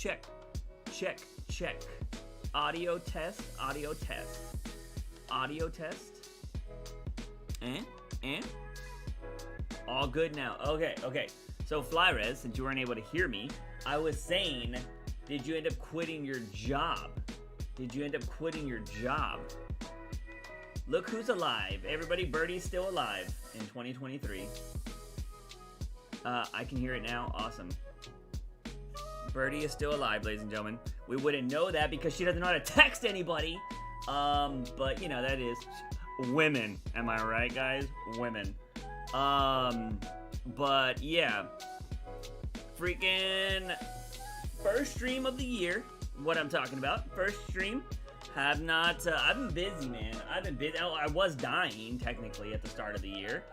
check, check, check. Audio test, audio test, audio test. All good now. Okay. So Flyrez, since you weren't able to hear me, I was saying, did you end up quitting your job? Look who's alive. Everybody, Birdie's still alive in 2023. I can hear it now. Awesome. Birdie is still alive, ladies and gentlemen. We wouldn't know that because she doesn't know how to text anybody. But you know, that is women. Am I right, guys? Women. But yeah. Freaking first stream of the year. What I'm talking about. First stream. I've been busy, man. I've been busy. I was dying, technically, at the start of the year.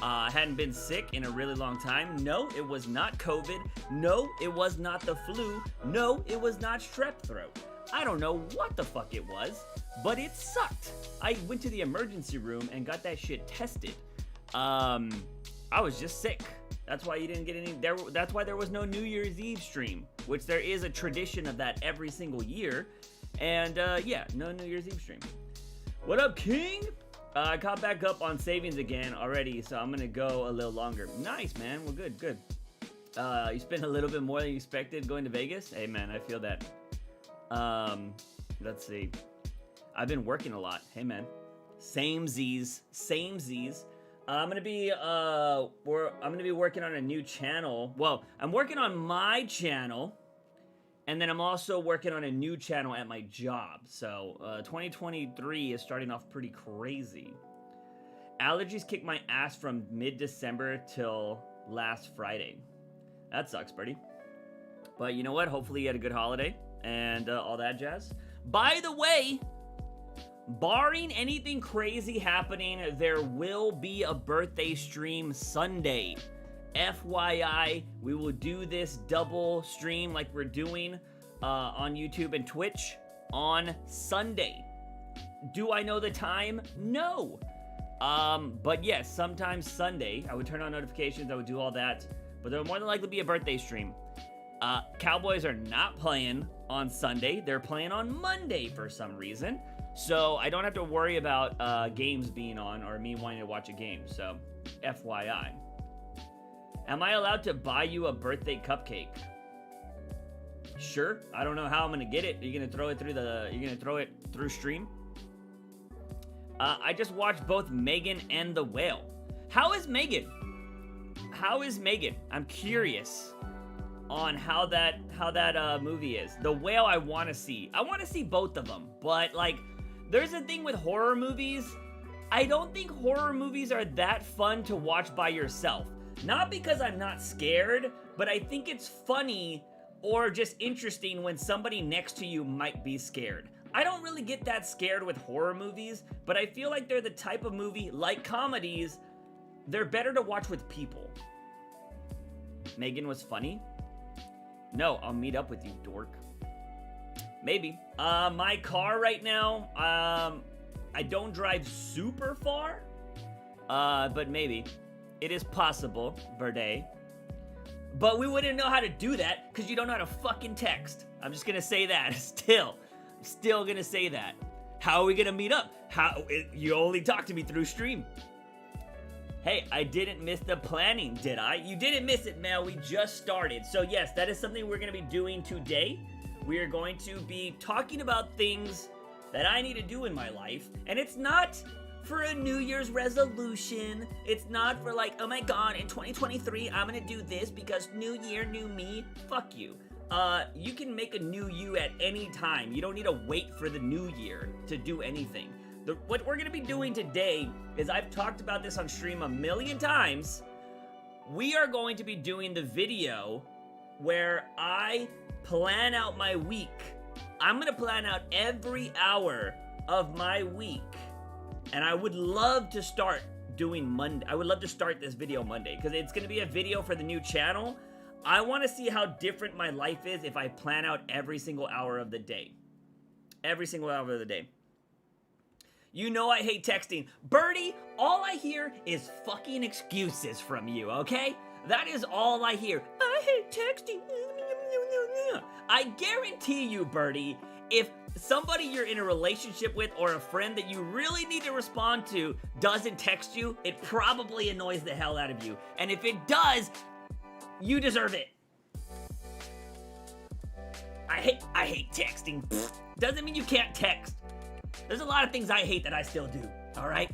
I hadn't been sick in a really long time. No, it was not COVID. No, it was not the flu. No, it was not strep throat. I don't know what the fuck it was, but it sucked. I went to the emergency room and got that shit tested. I was just sick. That's why you didn't get any. That's why there was no New Year's Eve stream, which there is a tradition of that every single year. And yeah, no New Year's Eve stream. What up, King? I caught back up on savings again already, so I'm gonna go a little longer. Nice, man. Well, good. You spent a little bit more than you expected going to Vegas? Hey, man, I feel that. Let's see. I've been working a lot. Hey, man. Same Z's. I'm gonna be working on a new channel. Well, I'm working on my channel. And then I'm also working on a new channel at my job. So 2023 is starting off pretty crazy. Allergies kicked my ass from mid-December till last Friday. That sucks, Birdie. But you know what? Hopefully you had a good holiday and all that jazz. By the way, barring anything crazy happening, there will be a birthday stream Sunday. FYI, we will do this double stream like we're doing on YouTube and Twitch on Sunday. Do I know the time? No. But yes, sometimes Sunday, I would turn on notifications, I would do all that, but there will more than likely be a birthday stream. Cowboys are not playing on Sunday, they're playing on Monday for some reason, so I don't have to worry about games being on or me wanting to watch a game, so FYI. Am I allowed to buy you a birthday cupcake? Sure. I don't know how I'm gonna get it. Are you gonna throw it through stream? I just watched both Megan and The Whale. How is Megan? I'm curious on how that movie is. The Whale I want to see. I want to see both of them. But like, there's a thing with horror movies. I don't think horror movies are that fun to watch by yourself. Not because I'm not scared, but I think it's funny or just interesting when somebody next to you might be scared. I don't really get that scared with horror movies, but I feel like they're the type of movie, like comedies, they're better to watch with people. Megan was funny? No, I'll meet up with you, dork. Maybe. My car right now, I don't drive super far, but maybe. It is possible, Verde. But we wouldn't know how to do that because you don't know how to fucking text. I'm just gonna say that. Still gonna say that. How are we gonna meet up? You only talk to me through stream. Hey, I didn't miss the planning, did I? You didn't miss it, Mel. We just started. So yes, that is something we're gonna be doing today. We are going to be talking about things that I need to do in my life, and it's not for a New Year's resolution. It's not for like, oh my god, in 2023, I'm gonna do this because new year, new me. Fuck you. You can make a new you at any time. You don't need to wait for the new year to do anything. What we're gonna be doing today is, I've talked about this on stream a million times. We are going to be doing the video where I plan out my week. I'm gonna plan out every hour of my week. And I would love to start doing Monday. I would love to start this video Monday because it's going to be a video for the new channel. I want to see how different my life is if I plan out every single hour of the day. Every single hour of the day. You know I hate texting. Birdie, all I hear is fucking excuses from you, okay? That is all I hear. I hate texting. I guarantee you, Birdie, if somebody you're in a relationship with or a friend that you really need to respond to doesn't text you, it probably annoys the hell out of you. And if it does, you deserve it. I hate texting. Doesn't mean you can't text. There's a lot of things I hate that I still do, all right?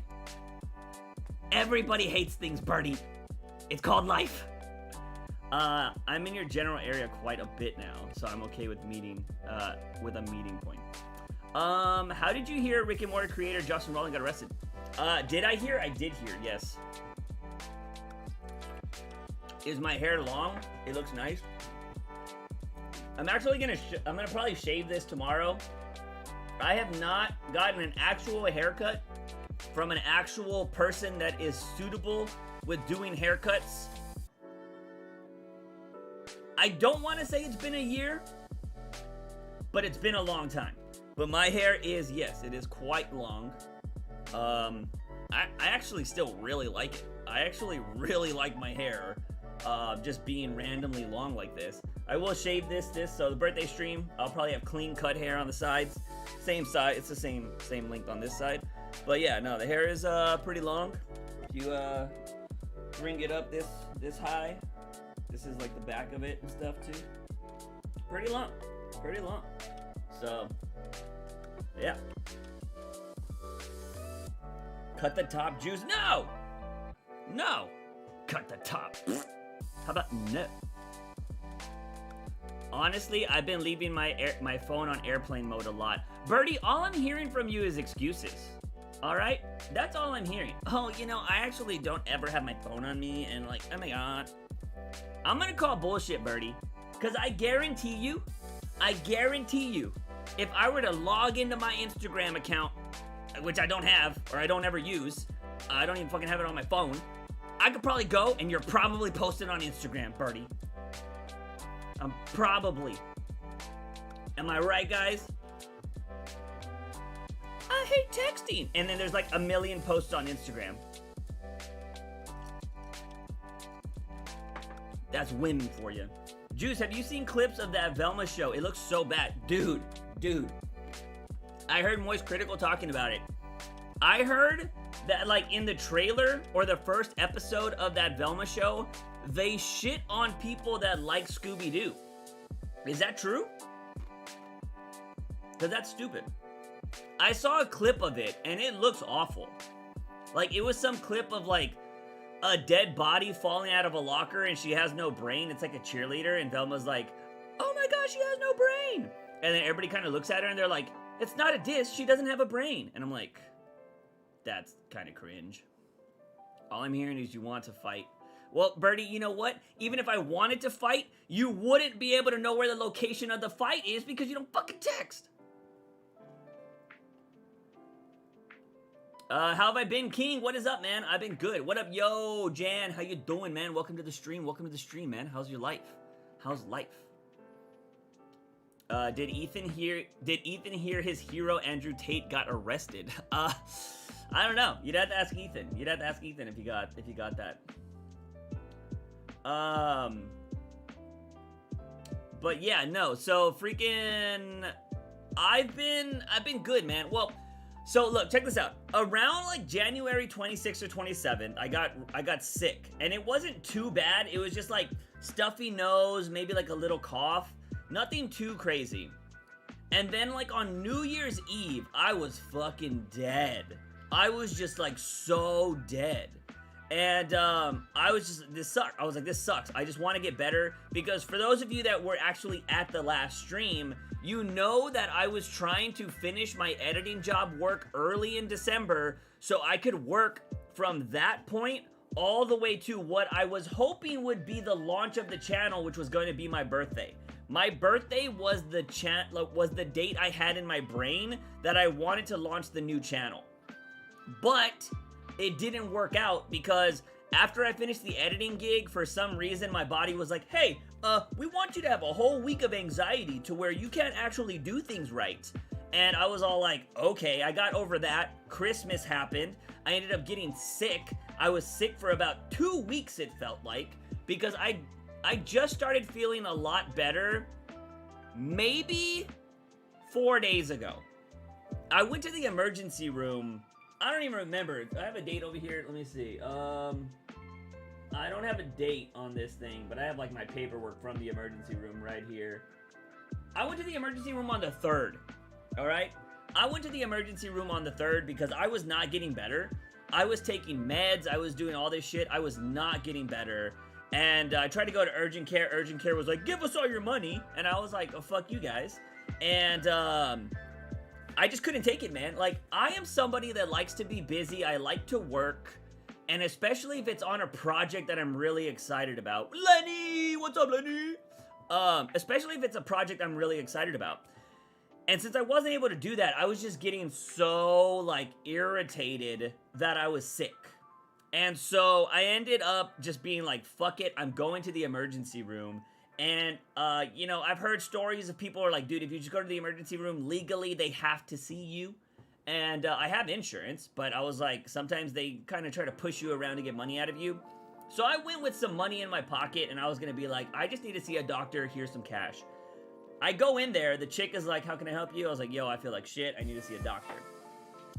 Everybody hates things, Birdie. It's called life. I'm in your general area quite a bit now, so I'm okay with meeting with a meeting point. How did you hear Rick and Morty creator Justin Roiland got arrested? Did I hear? I did hear, yes. Is my hair long? It looks nice. I'm actually I'm gonna probably shave this tomorrow. I have not gotten an actual haircut from an actual person that is suitable with doing haircuts. I don't want to say it's been a year, but it's been a long time. But my hair is, yes, it is quite long. I actually still really like it. I actually really like my hair just being randomly long like this. I will shave this, so the birthday stream, I'll probably have clean cut hair on the sides. Same side, it's the same length on this side. But yeah, no, the hair is pretty long. If you bring it up this high, this is like the back of it and stuff too. Pretty long. So, yeah. Cut the top, Juice. No! Cut the top. How about no? Honestly, I've been leaving my phone on airplane mode a lot. Birdie, all I'm hearing from you is excuses. All right? That's all I'm hearing. Oh, I actually don't ever have my phone on me, and like, oh my god. I'm gonna call bullshit, Birdie, because I guarantee you, if I were to log into my Instagram account, which I don't have, or I don't ever use, I don't even fucking have it on my phone, I could probably go, and you're probably posted on Instagram, Birdie. I'm probably. Am I right, guys? I hate texting. And then there's like a million posts on Instagram. That's women for you. Juice, have you seen clips of that Velma show? It looks so bad. Dude. I heard Moist Critical talking about it. I heard that like in the trailer or the first episode of that Velma show, they shit on people that like Scooby-Doo. Is that true? Because that's stupid. I saw a clip of it, and it looks awful. Like, it was some clip of, like, a dead body falling out of a locker, and she has no brain. It's like a cheerleader, and Velma's like, oh my gosh, she has no brain! And then everybody kind of looks at her, and they're like, it's not a diss, she doesn't have a brain. And I'm like, that's kind of cringe. All I'm hearing is you want to fight. Well, Birdie, you know what? Even if I wanted to fight, you wouldn't be able to know where the location of the fight is because you don't fucking text. How have I been, King? What is up, man? I've been good. What up, yo, Jan? How you doing, man? Welcome to the stream. Man. How's your life? How's life? Did Ethan hear his hero Andrew Tate got arrested? I don't know. You'd have to ask Ethan. If you got that. But yeah, no. So freaking, I've been good, man. Well, so look, check this out. Around like January 26th or 27th, I got sick, and it wasn't too bad. It was just like stuffy nose, maybe like a little cough, nothing too crazy. And then like on New Year's Eve, I was fucking dead. I was just like so dead. And this sucks. I was like, this sucks. I just want to get better, because for those of you that were actually at the last stream, you know that I was trying to finish my editing job work early in December so I could work from that point all the way to what I was hoping would be the launch of the channel, which was going to be my birthday. My birthday was the date I had in my brain that I wanted to launch the new channel. But it didn't work out because after I finished the editing gig, for some reason my body was like, hey, we want you to have a whole week of anxiety to where you can't actually do things right. And I was all like, okay, I got over that. Christmas happened. I ended up getting sick. I was sick for about 2 weeks, it felt like, because I just started feeling a lot better maybe 4 days ago. I went to the emergency room. I don't even remember. I have a date over here. Let me see. I don't have a date on this thing, but I have like my paperwork from the emergency room right here. I went to the emergency room on the 3rd. All right? I went to the emergency room on the 3rd because I was not getting better. I was taking meds. I was doing all this shit. I was not getting better. And I tried to go to urgent care. Urgent care was like, give us all your money. And I was like, oh, fuck you guys. And I just couldn't take it, man. Like, I am somebody that likes to be busy. I like to work. And especially if it's on a project that I'm really excited about. Lenny! What's up, Lenny? Especially if it's a project I'm really excited about. And since I wasn't able to do that, I was just getting so, like, irritated that I was sick. And so I ended up just being like, fuck it, I'm going to the emergency room. And, you know, I've heard stories of people are like, dude, if you just go to the emergency room, legally, they have to see you. And I have insurance, but I was like, sometimes they kind of try to push you around to get money out of you. So I went with some money in my pocket, and I was going to be like, I just need to see a doctor, here's some cash. I go in there, the chick is like, how can I help you? I was like, yo, I feel like shit, I need to see a doctor.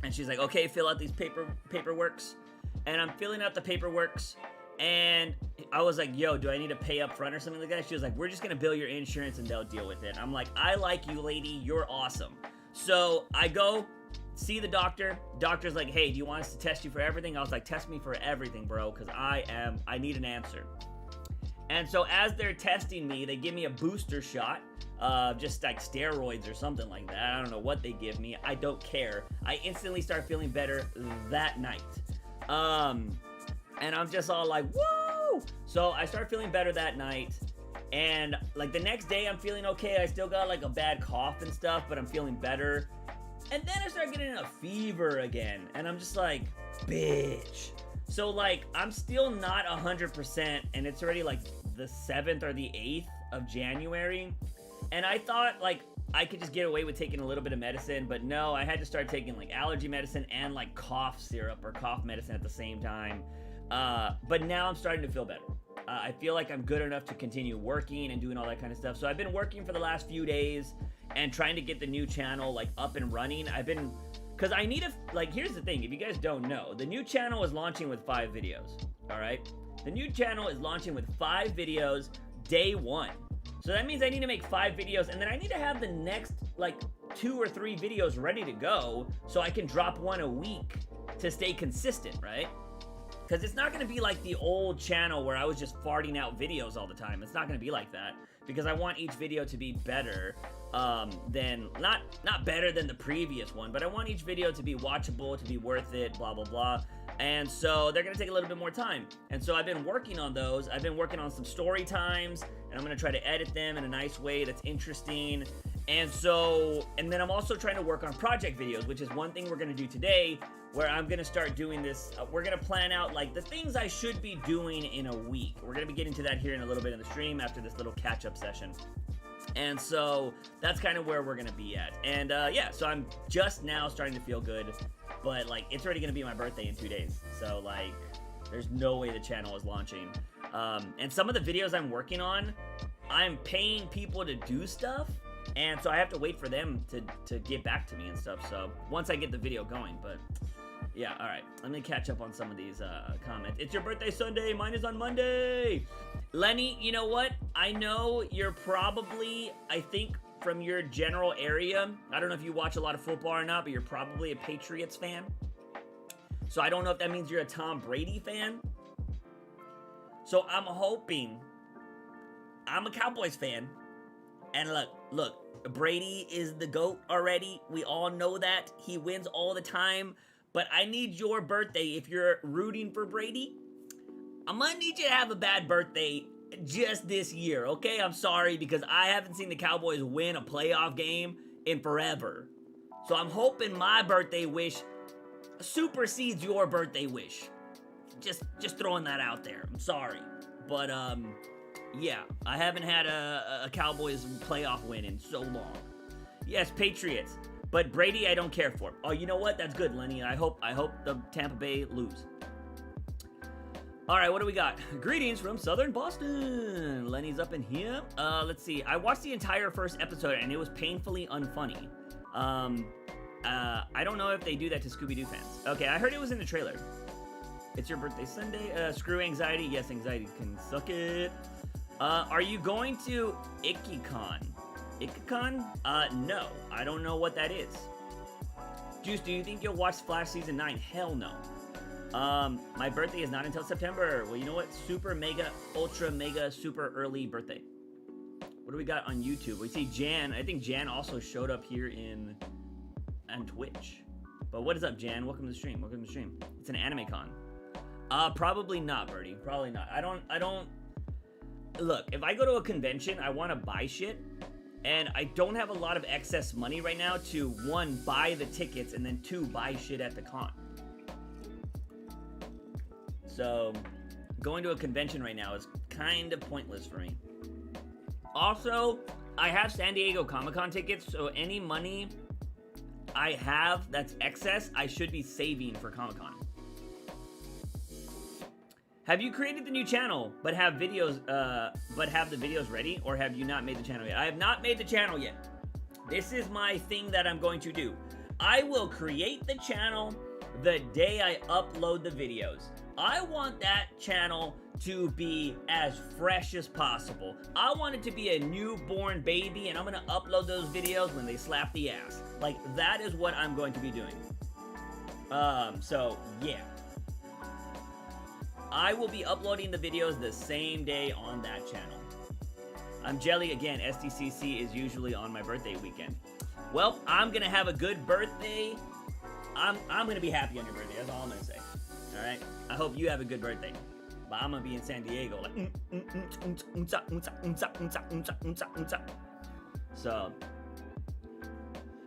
And she's like, okay, fill out these paperworks. And I'm filling out the paperworks, and I was like, yo, do I need to pay up front or something like that? She was like, we're just going to bill your insurance, and they'll deal with it. I'm like, I like you, lady, you're awesome. So I go see the doctor. Doctor's like, hey, do you want us to test you for everything? I was like, test me for everything, bro, because I need an answer. And so as they're testing me, they give me a booster shot, just like steroids or something like that. I don't know what they give me. I don't care. I instantly start feeling better that night. And I'm just all like, woo! So I start feeling better that night. And like the next day, I'm feeling okay. I still got like a bad cough and stuff, but I'm feeling better. And then I start getting a fever again. And I'm just like, bitch. So like, I'm still not 100%. And it's already like the 7th or the 8th of January. And I thought like I could just get away with taking a little bit of medicine. But no, I had to start taking like allergy medicine and like cough syrup or cough medicine at the same time. But now I'm starting to feel better. I feel like I'm good enough to continue working and doing all that kind of stuff. So I've been working for the last few days and trying to get the new channel like up and running. Because I need like, here's the thing, if you guys don't know, the new channel is launching with 5 videos, all right? The new channel is launching with 5 videos day 1. So that means I need to make 5 videos, and then I need to have the next like 2 or 3 videos ready to go so I can drop one a week to stay consistent, right? Because it's not going to be like the old channel where I was just farting out videos all the time. It's not going to be like that. Because I want each video to be better than, not better than the previous one, but I want each video to be watchable, to be worth it, blah, blah, blah. And so they're going to take a little bit more time. And so I've been working on those. I've been working on some story times, and I'm going to try to edit them in a nice way that's interesting. And then I'm also trying to work on project videos, which is one thing we're going to do today, where I'm going to start doing this. We're going to plan out like the things I should be doing in a week. We're going to be getting to that here in a little bit in the stream after this little catch-up session. And so that's kind of where we're going to be at. And yeah, so I'm just now starting to feel good, but like it's already going to be my birthday in 2 days. So like there's no way the channel is launching. And some of the videos I'm working on, I'm paying people to do stuff. And so I have to wait for them to get back to me and stuff. So once I get the video going, but yeah, all right. Let me catch up on some of these comments. It's your birthday Sunday. Mine is on Monday. Lenny, you know what? I know you're probably, I think from your general area, I don't know if you watch a lot of football or not, but you're probably a Patriots fan. So I don't know if that means you're a Tom Brady fan. So I'm hoping, I'm a Cowboys fan. And look, Brady is the GOAT already. We all know that. He wins all the time. But I need your birthday, if you're rooting for Brady, I'm gonna need you to have a bad birthday just this year, okay? I'm sorry, because I haven't seen the Cowboys win a playoff game in forever. So I'm hoping my birthday wish supersedes your birthday wish. Just throwing that out there. I'm sorry. But, yeah, I haven't had a Cowboys playoff win in so long. Yes, Patriots. But Brady, I don't care for. Oh, you know what? That's good, Lenny. I hope the Tampa Bay lose. All right, what do we got? Greetings from Southern Boston. Lenny's up in here. Let's see. I watched the entire first episode and it was painfully unfunny. I don't know if they do that to Scooby-Doo fans. Okay, I heard it was in the trailer. It's your birthday Sunday. Screw anxiety. Yes, anxiety can suck it. Are you going to IkiCon? IkiCon? No. I don't know what that is. Juice, do you think you'll watch Flash Season 9? Hell no. My birthday is not until September. Well, you know what? Super, mega, ultra, mega, super early birthday. What do we got on YouTube? We see Jan. I think Jan also showed up here on Twitch. But what is up, Jan? Welcome to the stream. Welcome to the stream. It's an anime con. Probably not, Birdie. Probably not. I don't... Look, if I go to a convention, I want to buy shit. And I don't have a lot of excess money right now to, one, buy the tickets, and then two, buy shit at the con. So, going to a convention right now is kind of pointless for me. Also, I have San Diego Comic-Con tickets, so any money I have that's excess, I should be saving for Comic-Con. Have you created the new channel, but have videos, but have the videos ready, or have you not made the channel yet? I have not made the channel yet. This is my thing that I'm going to do. I will create the channel the day I upload the videos. I want that channel to be as fresh as possible. I want it to be a newborn baby, and I'm gonna upload those videos when they slap the ass. Like, that is what I'm going to be doing. So, yeah. I will be uploading the videos the same day on that channel. I'm Jelly again. SDCC is usually on my birthday weekend. Well, I'm gonna have a good birthday. I'm gonna be happy on your birthday. That's all I'm gonna say. All right. I hope you have a good birthday. But I'm gonna be in San Diego, like. So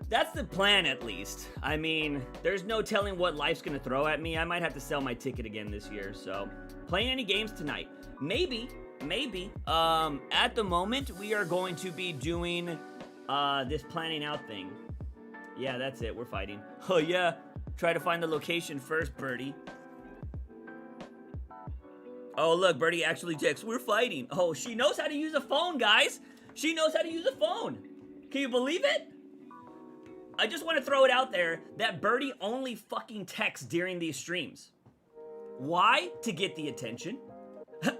that's the plan, at least. I mean, there's no telling what life's gonna throw at me. I might have to sell my ticket again this year. So, playing any games tonight? Maybe. At the moment, we are going to be doing this planning out thing. Yeah, that's it. We're fighting. Oh yeah. Try to find the location first, Birdie. Oh, look, Birdie actually texts, we're fighting. Oh, she knows how to use a phone, guys. She knows how to use a phone. Can you believe it? I just want to throw it out there that Birdie only fucking texts during these streams. Why? To get the attention.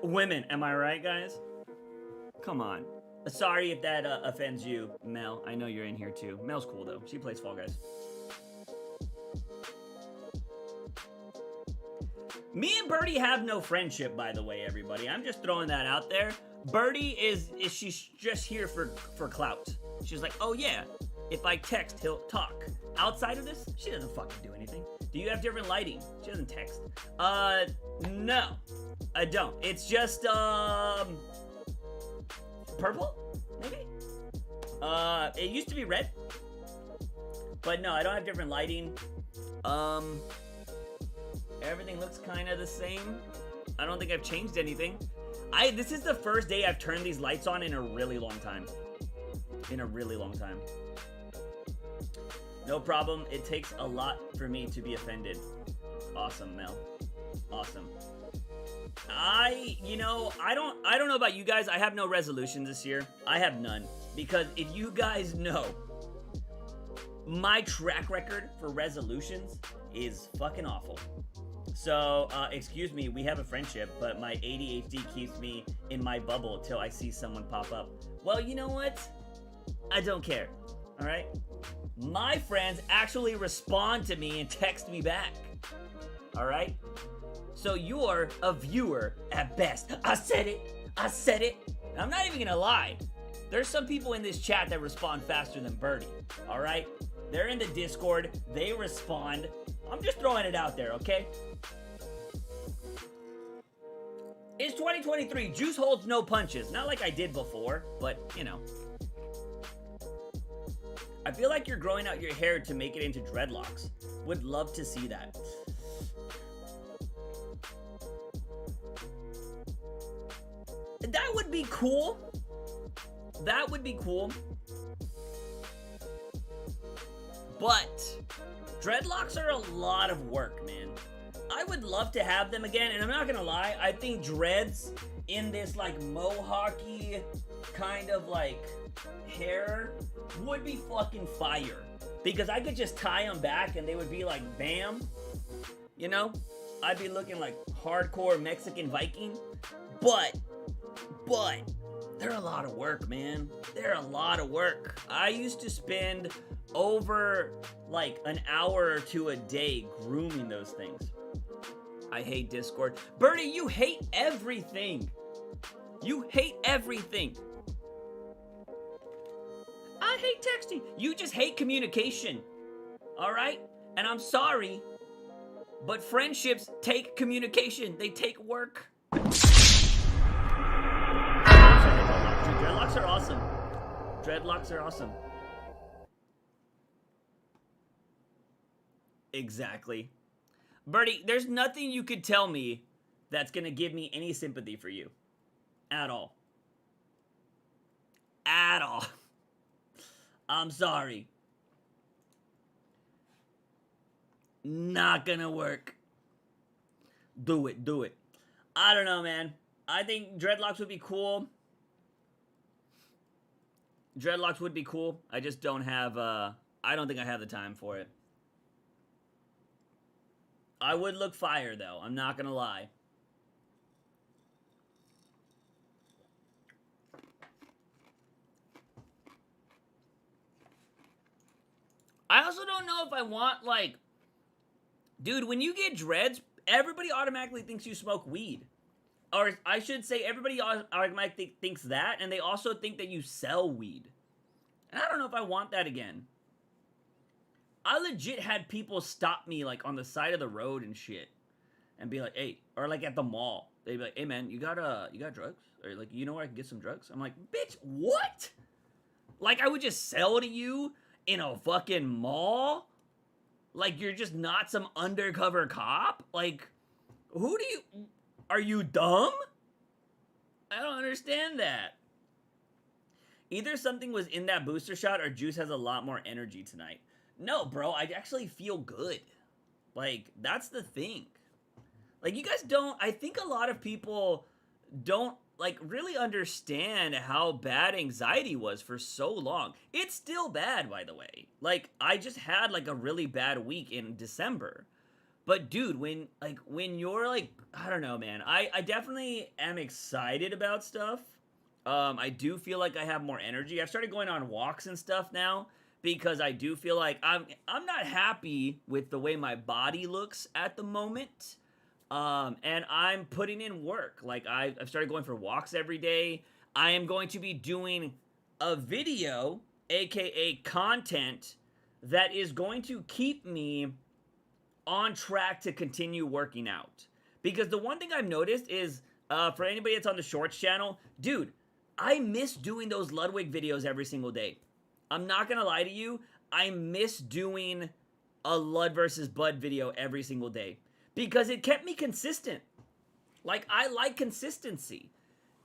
Women, am I right, guys? Come on. Sorry if that offends you, Mel. I know you're in here too. Mel's cool though. She plays Fall Guys. Me and Birdie have no friendship, by the way, everybody. I'm just throwing that out there. Birdie she's just here for clout. She's like, oh yeah, if I text, he'll talk. Outside of this, she doesn't fucking do anything. Do you have different lighting? She doesn't text. No, I don't. It's just, purple, maybe? It used to be red. But no, I don't have different lighting. Everything looks kind of the same. I don't think I've changed anything. This is the first day I've turned these lights on in a really long time. No problem. It takes a lot for me to be offended. Awesome, Mel. Awesome. I don't know about you guys. I have no resolutions this year. I have none. Because if you guys know, my track record for resolutions is fucking awful. So, excuse me, we have a friendship, but my ADHD keeps me in my bubble till I see someone pop up. Well, you know what? I don't care, all right? My friends actually respond to me and text me back, all right? So you're a viewer at best. I said it. I'm not even gonna lie. There's some people in this chat that respond faster than Birdie, all right? They're in the Discord, they respond. I'm just throwing it out there, okay? It's 2023. Juice holds no punches. Not like I did before, but, you know. I feel like you're growing out your hair to make it into dreadlocks. Would love to see that. That would be cool. That would be cool. But dreadlocks are a lot of work, man. I would love to have them again, and I'm not gonna lie, I think dreads in this like mohawky kind of like hair would be fucking fire. Because I could just tie them back and they would be like bam. You know? I'd be looking like hardcore Mexican Viking. But, they're a lot of work, man. They're a lot of work. I used to spend over like an hour or two a day grooming those things. I hate Discord. Bernie, you hate everything. You hate everything. I hate texting. You just hate communication. All right? And I'm sorry, but friendships take communication. They take work. Dreadlocks are awesome. Dreadlocks are awesome. Exactly. Bertie, there's nothing you could tell me that's gonna give me any sympathy for you. At all. At all. I'm sorry. Not gonna work. Do it, do it. I don't know, man. I think dreadlocks would be cool. Dreadlocks would be cool. I just don't have, I don't think I have the time for it. I would look fire, though. I'm not gonna lie. I also don't know if I want, like... Dude, when you get dreads, everybody automatically thinks you smoke weed. Or I should say, everybody automatically thinks that, and they also think that you sell weed. And I don't know if I want that again. I legit had people stop me, like, on the side of the road and shit. And be like, hey, or like at the mall. They'd be like, hey, man, you got drugs? Or like, you know where I can get some drugs? I'm like, bitch, what? Like, I would just sell to you in a fucking mall? Like, you're just not some undercover cop? Like, are you dumb? I don't understand that. Either something was in that booster shot or Juice has a lot more energy tonight. No, bro, I actually feel good. Like, that's the thing. Like, you guys don't... I think a lot of people don't, like, really understand how bad anxiety was for so long. It's still bad, by the way. Like, I just had, like, a really bad week in December. But, dude, when you're, like... I don't know, man. I definitely am excited about stuff. I do feel like I have more energy. I've started going on walks and stuff now. Because I do feel like I'm not happy with the way my body looks at the moment. And I'm putting in work. Like, I've started going for walks every day. I am going to be doing a video, aka content, that is going to keep me on track to continue working out. Because the one thing I've noticed is, for anybody that's on the Shorts channel, dude, I miss doing those Ludwig videos every single day. I'm not gonna lie to you, I miss doing a Lud versus Bud video every single day. Because it kept me consistent. Like, I like consistency.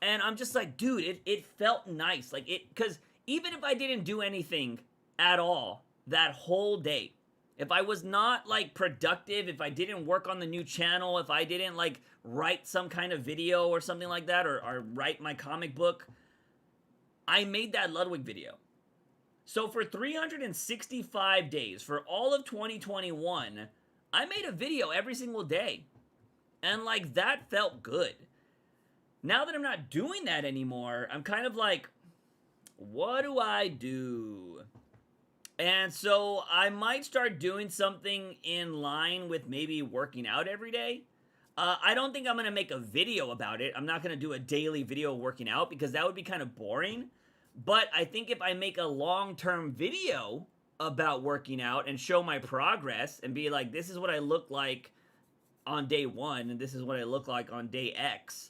And I'm just like, dude, it felt nice. Like, because even if I didn't do anything at all that whole day, if I was not, like, productive, if I didn't work on the new channel, if I didn't, like, write some kind of video or something like that, or write my comic book, I made that Ludwig video. So for 365 days, for all of 2021, I made a video every single day. And, like, that felt good. Now that I'm not doing that anymore, I'm kind of like, what do I do? And so I might start doing something in line with maybe working out every day. I don't think I'm going to make a video about it. I'm not going to do a daily video working out because that would be kind of boring. But I think if I make a long-term video about working out and show my progress and be like, this is what I look like on day 1 and this is what I look like on day X,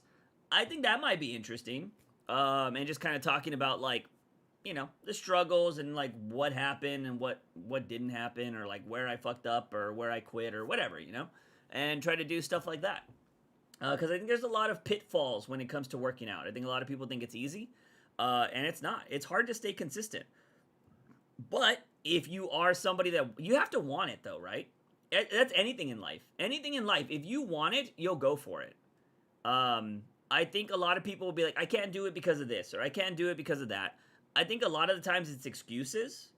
I think that might be interesting. And just kind of talking about, like, you know, the struggles and, like, what happened and what didn't happen, or, like, where I fucked up or where I quit or whatever, you know? And try to do stuff like that. Because I think there's a lot of pitfalls when it comes to working out. I think a lot of people think it's easy. And it's not. It's hard to stay consistent. But if you are somebody that... You have to want it, though, right? That's anything in life. Anything in life. If you want it, you'll go for it. I think a lot of people will be like, I can't do it because of this, or I can't do it because of that. I think a lot of the times it's excuses.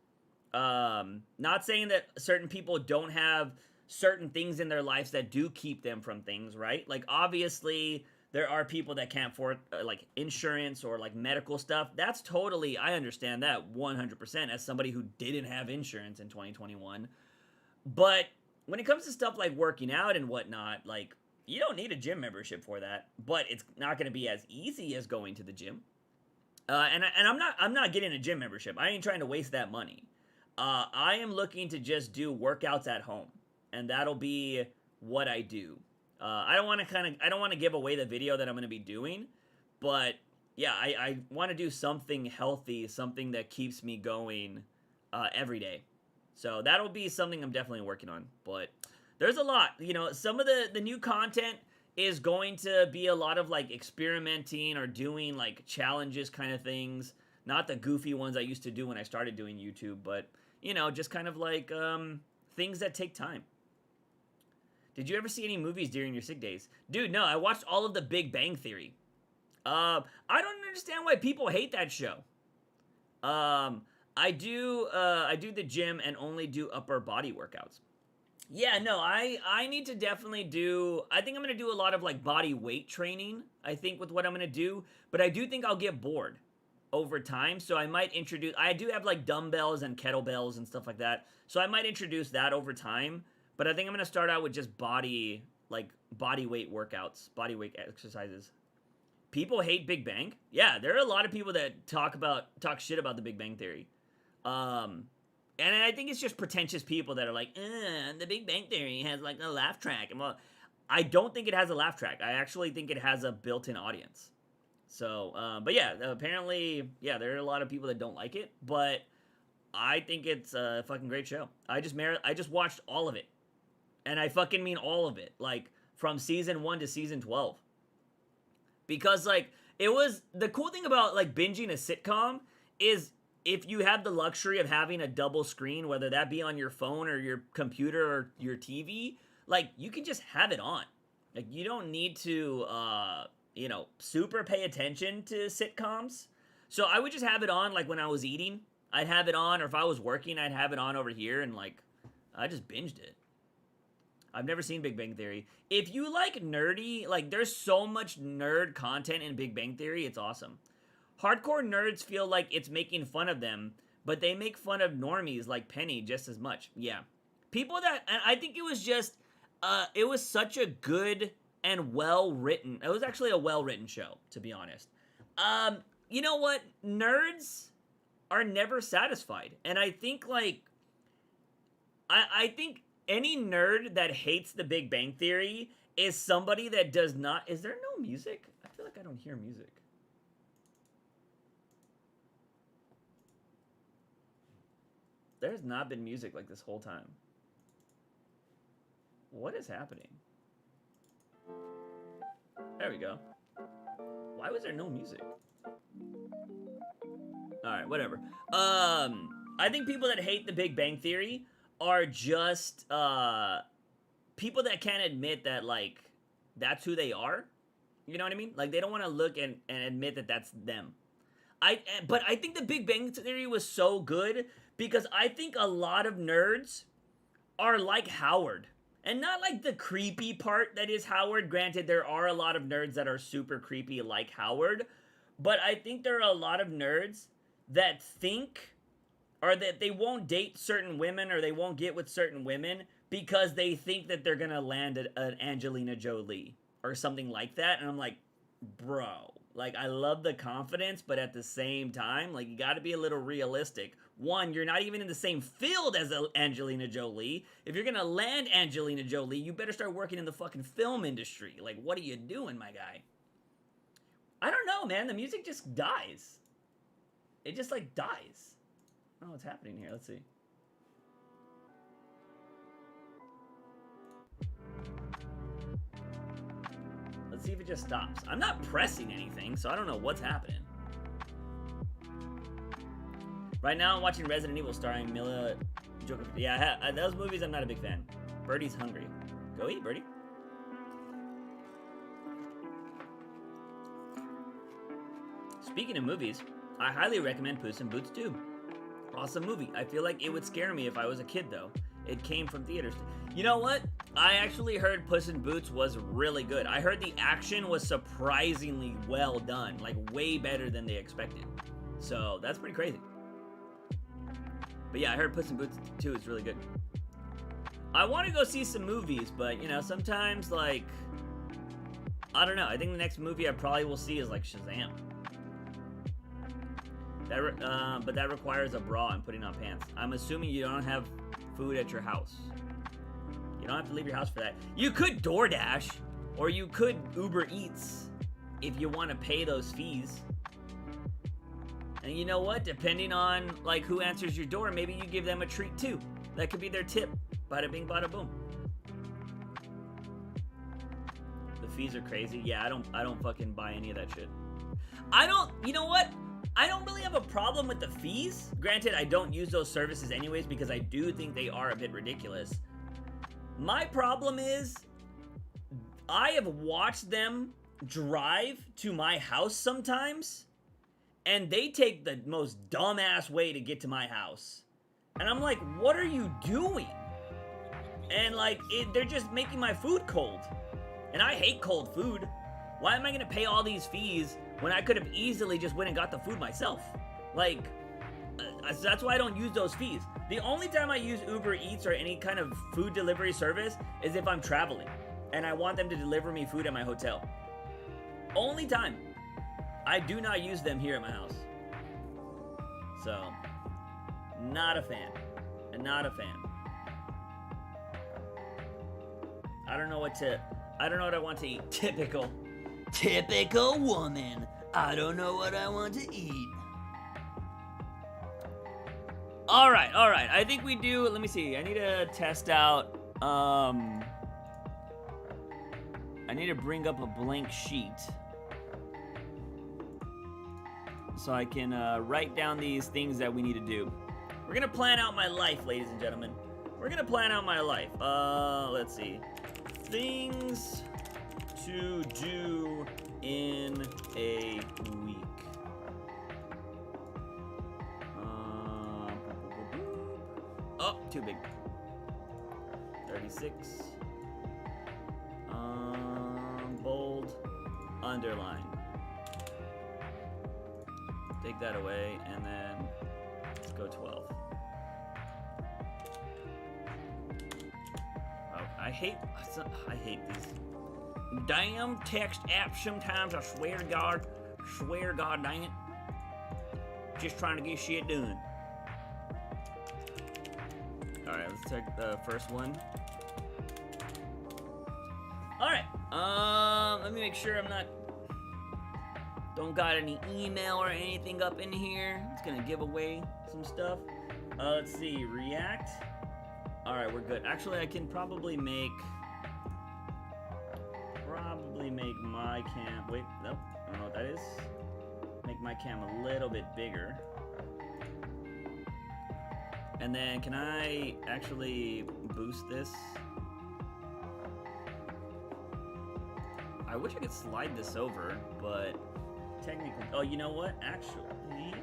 Not saying that certain people don't have certain things in their lives that do keep them from things, right? Like, obviously, there are people that can't afford, like, insurance or, like, medical stuff. That's totally, I understand that 100% as somebody who didn't have insurance in 2021. But when it comes to stuff like working out and whatnot, like, you don't need a gym membership for that, but it's not going to be as easy as going to the gym. And I'm not getting a gym membership. I ain't trying to waste that money. I am looking to just do workouts at home, and that'll be what I do. I don't want to give away the video that I'm going to be doing, but yeah, I want to do something healthy, something that keeps me going every day. So that'll be something I'm definitely working on. But there's a lot, some of the new content is going to be a lot of like experimenting or doing like challenges kind of things. Not the goofy ones I used to do when I started doing YouTube, but just kind of like things that take time. Did you ever see any movies during your sick days? Dude, no, I watched all of The Big Bang Theory. I don't understand why people hate that show. I do the gym and only do upper body workouts. Yeah, no, I need to definitely I think I'm going to do a lot of like body weight training, I think, with what I'm going to do, but I do think I'll get bored over time, so I might I do have like dumbbells and kettlebells and stuff like that, so I might introduce that over time, but I think I'm going to start out with just body weight workouts, body weight exercises. People hate Big Bang? Yeah, there are a lot of people that talk shit about the Big Bang Theory. And I think it's just pretentious people that are like, the Big Bang Theory has like a laugh track. And well, I don't think it has a laugh track. I actually think it has a built-in audience. So, but yeah, apparently, yeah, there are a lot of people that don't like it, but I think it's a fucking great show. I just watched all of it. And I fucking mean all of it. Like, from season 1 to season 12. Because, like, the cool thing about, like, binging a sitcom is if you have the luxury of having a double screen, whether that be on your phone or your computer or your TV, like, you can just have it on. Like, you don't need to, super pay attention to sitcoms. So I would just have it on, like, when I was eating. I'd have it on, or if I was working, I'd have it on over here, and, like, I just binged it. I've never seen Big Bang Theory. If you like nerdy, like, there's so much nerd content in Big Bang Theory, it's awesome. Hardcore nerds feel like it's making fun of them, but they make fun of normies like Penny just as much. Yeah. People and I think it was just, it was such a good and well-written, it was actually a well-written show, to be honest. You know what? Nerds are never satisfied. And I think, like, I think any nerd that hates the Big Bang Theory is somebody that does not, is there no music? I feel like I don't hear music. There's not been music like this whole time. What is happening? There we go. Why was there no music? Alright, whatever. I think people that hate the Big Bang Theory are just, people that can't admit that, like, that's who they are. You know what I mean? Like, they don't want to look and admit that that's them. But I think the Big Bang Theory was so good because I think a lot of nerds are like Howard. And not like the creepy part that is Howard. Granted, there are a lot of nerds that are super creepy like Howard. But I think there are a lot of nerds that think, or that they won't date certain women or they won't get with certain women because they think that they're gonna land an Angelina Jolie or something like that. And I'm like, bro, like, I love the confidence, but at the same time, like, you gotta be a little realistic. One, you're not even in the same field as Angelina Jolie. If you're gonna land Angelina Jolie, you better start working in the fucking film industry. Like, what are you doing, my guy? I don't know, man. The music just dies. It just, like, dies. I don't know what's happening here. Let's see. Let's see if it just stops. I'm not pressing anything, so I don't know what's happening. Right now, I'm watching Resident Evil starring Mila Jovovich. Yeah, those movies I'm not a big fan. Birdie's hungry. Go eat, Birdie. Speaking of movies, I highly recommend Puss in Boots 2. Awesome movie. I feel like it would scare me if I was a kid, though. It came from theaters. You know what? I actually heard Puss in Boots was really good. I heard the action was surprisingly well done, like way better than they expected. So that's pretty crazy. But yeah, I heard Puss in Boots 2 is really good. I want to go see some movies, but you know, sometimes like, I don't know. I think the next movie I probably will see is like Shazam. But that requires a bra and putting on pants. I'm assuming you don't have food at your house. You don't have to leave your house for that. You could DoorDash, or you could Uber Eats if you want to pay those fees. And you know what? Depending on like who answers your door, maybe you give them a treat too. That could be their tip. Bada bing, bada boom. The fees are crazy. Yeah, I don't fucking buy any of that shit. You know what? I don't really have a problem with the fees. Granted, I don't use those services anyways because I do think they are a bit ridiculous. My problem is I have watched them drive to my house sometimes and they take the most dumbass way to get to my house. And I'm like, what are you doing? And like, they're just making my food cold. And I hate cold food. Why am I gonna pay all these fees when I could have easily just went and got the food myself? Like, that's why I don't use those fees. The only time I use Uber Eats or any kind of food delivery service is if I'm traveling and I want them to deliver me food at my hotel. Only time. I do not use them here at my house. So, not a fan. Not a fan. I don't know what I want to eat. Typical woman. I don't know what I want to eat. All right. I think we do. Let me see. I need to test out. I need to bring up a blank sheet so I can write down these things that we need to do. We're gonna plan out my life, ladies and gentlemen. We're gonna plan out my life. Let's see. Things to do in a week. Oh, too big. 36. Bold. Underline. Take that away, and then let's go 12. Oh, I hate these damn text apps sometimes. I swear to God, dang it. Just trying to get shit done. Alright, let's take the first one. Alright, let me make sure don't got any email or anything up in here. It's gonna give away some stuff. Let's see, React. Alright, we're good. Actually, I can probably make my cam, wait, nope, I don't know what that is. Make my cam a little bit bigger. And then can I actually boost this? I wish I could slide this over, but technically, oh, you know what? Actually,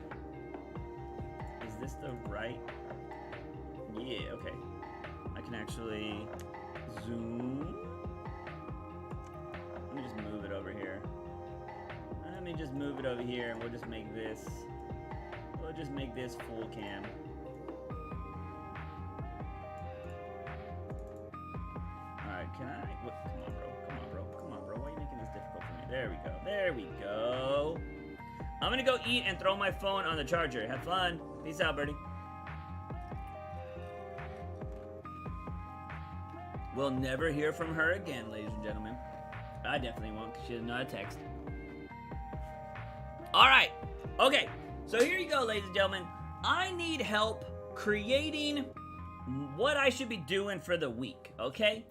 is this the right? Yeah, okay. I can actually zoom. Let me just move it over here. Let me just move it over here, and we'll just make this full cam. Alright, can I? What, come on, bro. Why are you making this difficult for me? There we go. I'm gonna go eat and throw my phone on the charger. Have fun. Peace out, birdie. We'll never hear from her again, ladies and gentlemen. I definitely won't, because she doesn't know how to text. Alright. Okay. So here you go, ladies and gentlemen. I need help creating what I should be doing for the week, okay?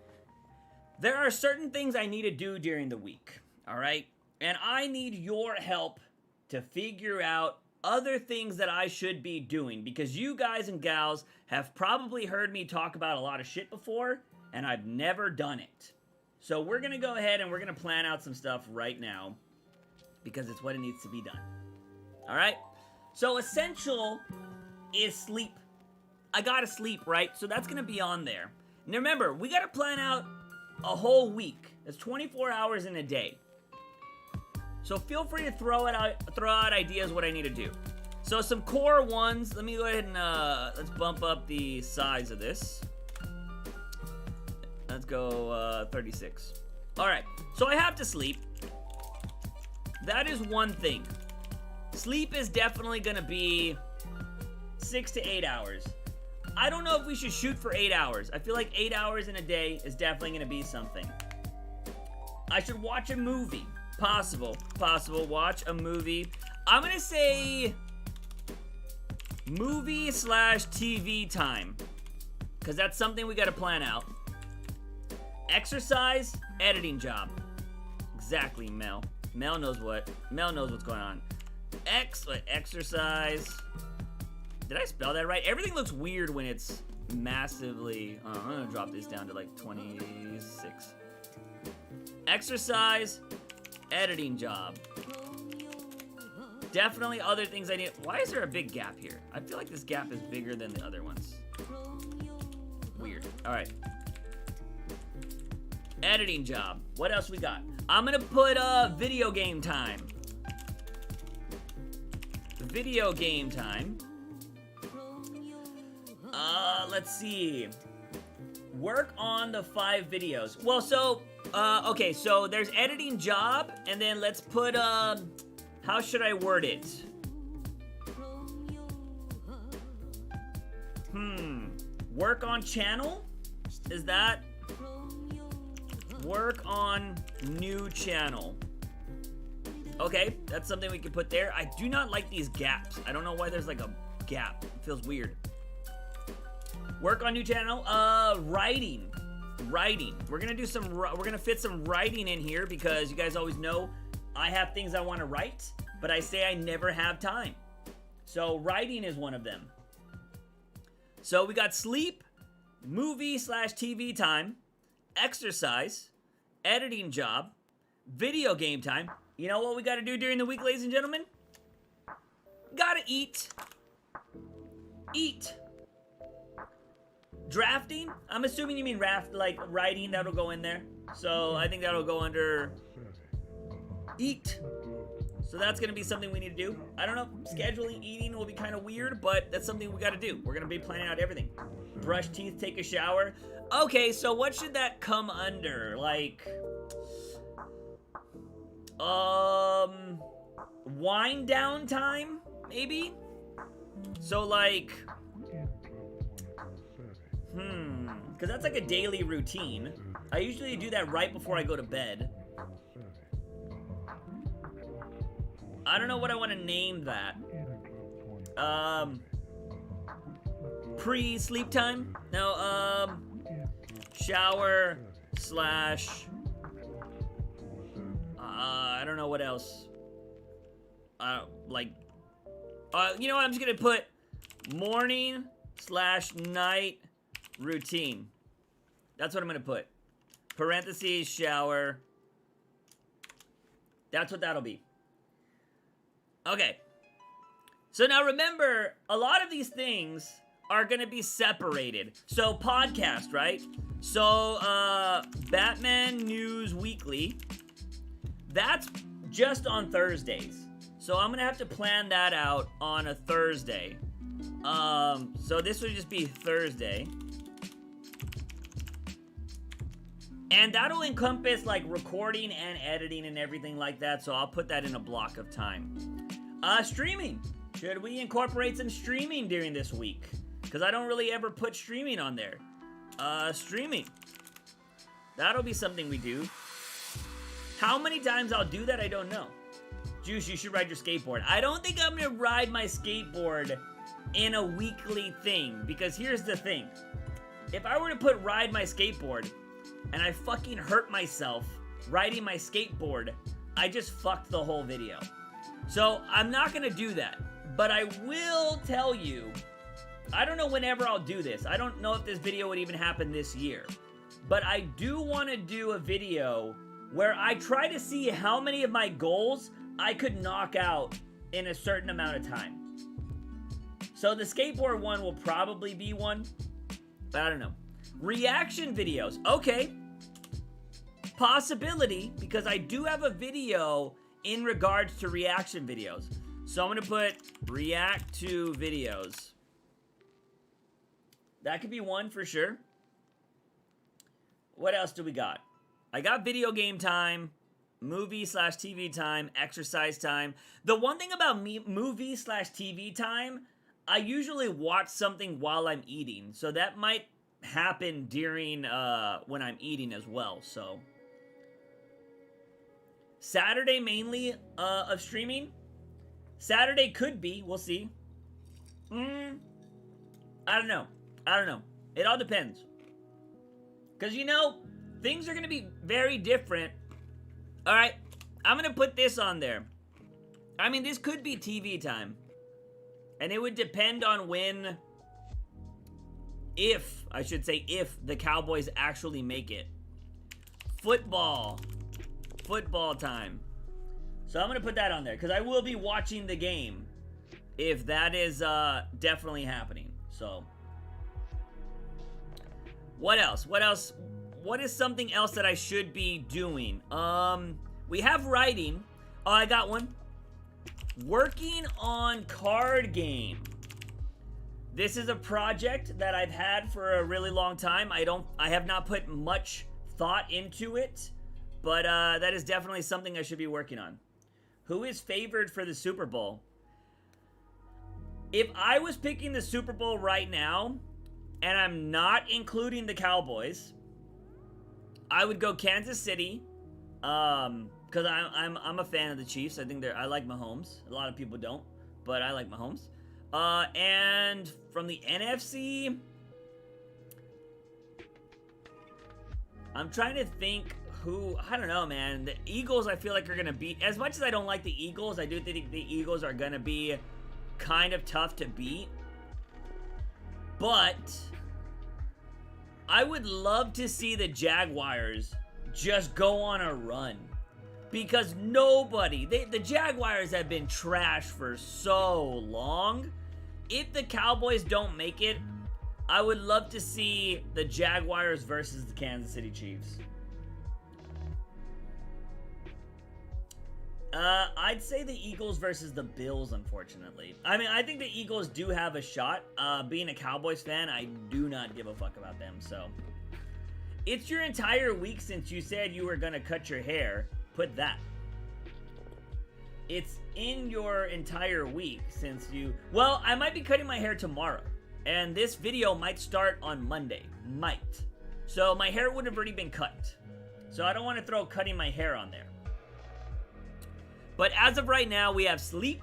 There are certain things I need to do during the week, alright? And I need your help to figure out other things that I should be doing, because you guys and gals have probably heard me talk about a lot of shit before, and I've never done it. So we're gonna go ahead and we're gonna plan out some stuff right now because it's what it needs to be done. All right? So essential is sleep. I gotta sleep, right? So that's gonna be on there. Now remember, we gotta plan out a whole week. It's 24 hours in a day. So feel free to throw out ideas what I need to do. So some core ones. Let me go ahead and let's bump up the size of this. Let's go 36. All right. So I have to sleep. That is one thing. Sleep is definitely gonna be 6 to 8 hours. I don't know if we should shoot for 8 hours. I feel like 8 hours in a day is definitely gonna be something. I should watch a movie. Possible. Watch a movie. I'm gonna say movie/TV time, because that's something we gotta plan out. Exercise, editing job. Exactly, Mel. Mel knows what's going on. Exercise. Did I spell that right? Everything looks weird when it's massively... I'm gonna drop this down to like 26. Exercise, editing job. Definitely other things I need. Why is there a big gap here? I feel like this gap is bigger than the other ones. Weird. All right. Editing job. What else we got? I'm gonna put video game time. Video game time. Let's see. Work on the 5 videos. Well, so, okay, so there's editing job, and then let's put, how should I word it? Work on channel? Is that? Work on new channel. Okay, that's something we can put there. I do not like these gaps. I don't know why there's like a gap. It feels weird. Work on new channel. Writing. We're gonna do some. We're gonna fit some writing in here because you guys always know I have things I want to write, but I say I never have time. So writing is one of them. So we got sleep, movie/TV time, exercise, editing job, video game time. You know what we got to do during the week, ladies and gentlemen? Gotta eat. Eat. Drafting? I'm assuming you mean like writing, that'll go in there. So I think that'll go under eat. So that's gonna be something we need to do. I don't know, scheduling eating will be kind of weird, but that's something we gotta do. We're gonna be planning out everything. Brush teeth, take a shower. Okay, so what should that come under? Like, wind down time, maybe? So like, because that's like a daily routine. I usually do that right before I go to bed. I don't know what I want to name that. Pre-sleep time? No, shower / I don't know what else. You know what? I'm just gonna put morning / night routine. That's what I'm gonna put. Parentheses, shower. That's what that'll be. Okay. So now remember, a lot of these things are gonna be separated. So podcast, right? So Batman News Weekly, that's just on Thursdays. So I'm gonna have to plan that out on a Thursday. So this would just be Thursday. And that'll encompass like recording and editing and everything like that. So I'll put that in a block of time. Streaming. Should we incorporate some streaming during this week? Because I don't really ever put streaming on there. Streaming. That'll be something we do. How many times I'll do that, I don't know. Juice, you should ride your skateboard. I don't think I'm gonna ride my skateboard in a weekly thing. Because here's the thing. If I were to put ride my skateboard and I fucking hurt myself riding my skateboard, I just fucked the whole video. So I'm not gonna do that. But I will tell you, I don't know whenever I'll do this. I don't know if this video would even happen this year. but I do want to do a video where I try to see how many of my goals I could knock out in a certain amount of time. So the skateboard one will probably be one, but I don't know. Reaction videos. Okay. Possibility, because I do have a video in regards to reaction videos. So I'm going to put react to videos. That could be one for sure. What else do we got? I got video game time, movie/TV time, exercise time. The one thing about movie/TV time, I usually watch something while I'm eating. So that might happen during when I'm eating as well. So Saturday mainly of streaming. Saturday could be. We'll see. I don't know. It all depends. Because, you know, things are going to be very different. All right. I'm going to put this on there. I mean, this could be TV time. And it would depend on when, if the Cowboys actually make it. Football time. So I'm going to put that on there. Because I will be watching the game. If that is definitely happening. So what else? What is something else that I should be doing? We have writing. Oh, I got one. Working on card game. This is a project that I've had for a really long time. I have not put much thought into it, but that is definitely something I should be working on. Who is favored for the Super Bowl? If I was picking the Super Bowl right now, and I'm not including the Cowboys, I would go Kansas City, because I'm a fan of the Chiefs. I like Mahomes. A lot of people don't, but I like Mahomes. And from the NFC, I'm trying to think who. I don't know, man. The Eagles, I feel like are gonna beat. As much as I don't like the Eagles, I do think the Eagles are gonna be kind of tough to beat. But I would love to see the Jaguars just go on a run. Because the Jaguars have been trash for so long. If the Cowboys don't make it, I would love to see the Jaguars versus the Kansas City Chiefs. I'd say the Eagles versus the Bills, unfortunately. I mean, I think the Eagles do have a shot. Being a Cowboys fan, I do not give a fuck about them, so. It's your entire week since you said you were gonna cut your hair. Put that. It's in your entire week since you... Well, I might be cutting my hair tomorrow. And this video might start on Monday. Might. So my hair would have already been cut. So I don't want to throw cutting my hair on there. But as of right now, we have sleep,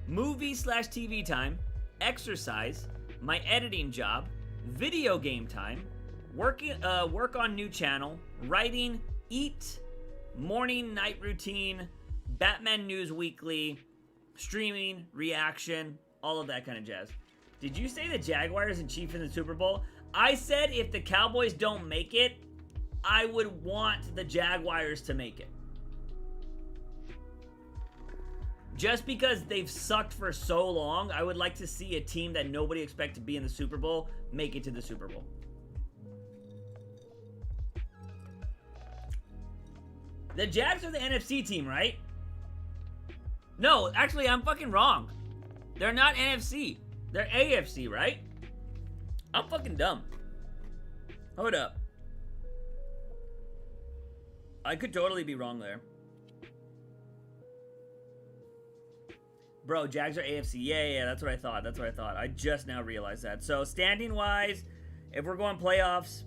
movie/TV time, exercise, my editing job, video game time, work on new channel, writing, eat, morning, night routine, Batman News Weekly, streaming, reaction, all of that kind of jazz. Did you say the Jaguars and Chiefs in the Super Bowl? I said if the Cowboys don't make it, I would want the Jaguars to make it. Just because they've sucked for so long, I would like to see a team that nobody expected to be in the Super Bowl make it to the Super Bowl. The Jags are the NFC team, right? No, actually, I'm fucking wrong. They're not NFC. They're AFC, right? I'm fucking dumb. Hold up. I could totally be wrong there. Bro, Jags are AFC. Yeah, that's what I thought. I just now realized that. So, standing-wise, if we're going playoffs...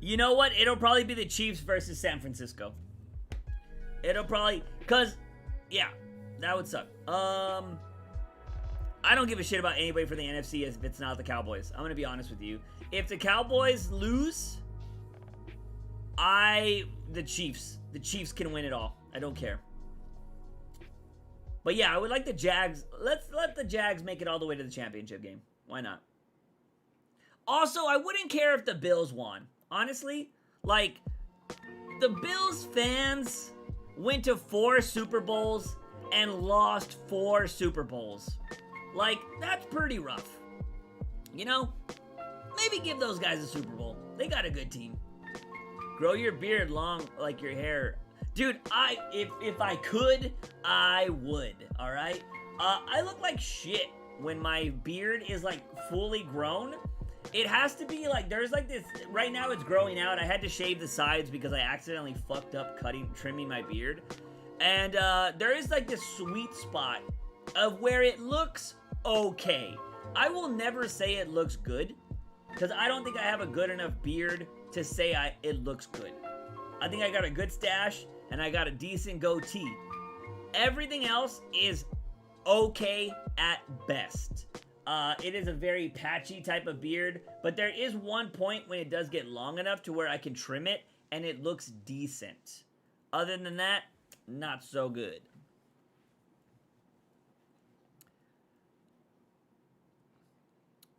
You know what? It'll probably be the Chiefs versus San Francisco. It'll probably... Because, yeah, that would suck. I don't give a shit about anybody for the NFC if it's not the Cowboys. I'm going to be honest with you. If the Cowboys lose... The Chiefs can win it all. I don't care. But yeah, I would like the Jags. Let's let the Jags make it all the way to the championship game. Why not? Also, I wouldn't care if the Bills won. Honestly, like, the Bills fans went to 4 Super Bowls and lost 4 Super Bowls. Like, that's pretty rough. You know? Maybe give those guys a Super Bowl. They got a good team. Grow your beard long like your hair. Dude, if I could, I would, alright? I look like shit when my beard is, like, fully grown. It has to be, like, there's, like, this, right now it's growing out. I had to shave the sides because I accidentally fucked up trimming my beard. And, there is, like, this sweet spot of where it looks okay. I will never say it looks good, because I don't think I have a good enough beard to say it looks good. I think I got a good stash, and I got a decent goatee. Everything else is okay at best. It is a very patchy type of beard, but there is one point when it does get long enough to where I can trim it, and it looks decent. Other than that, not so good.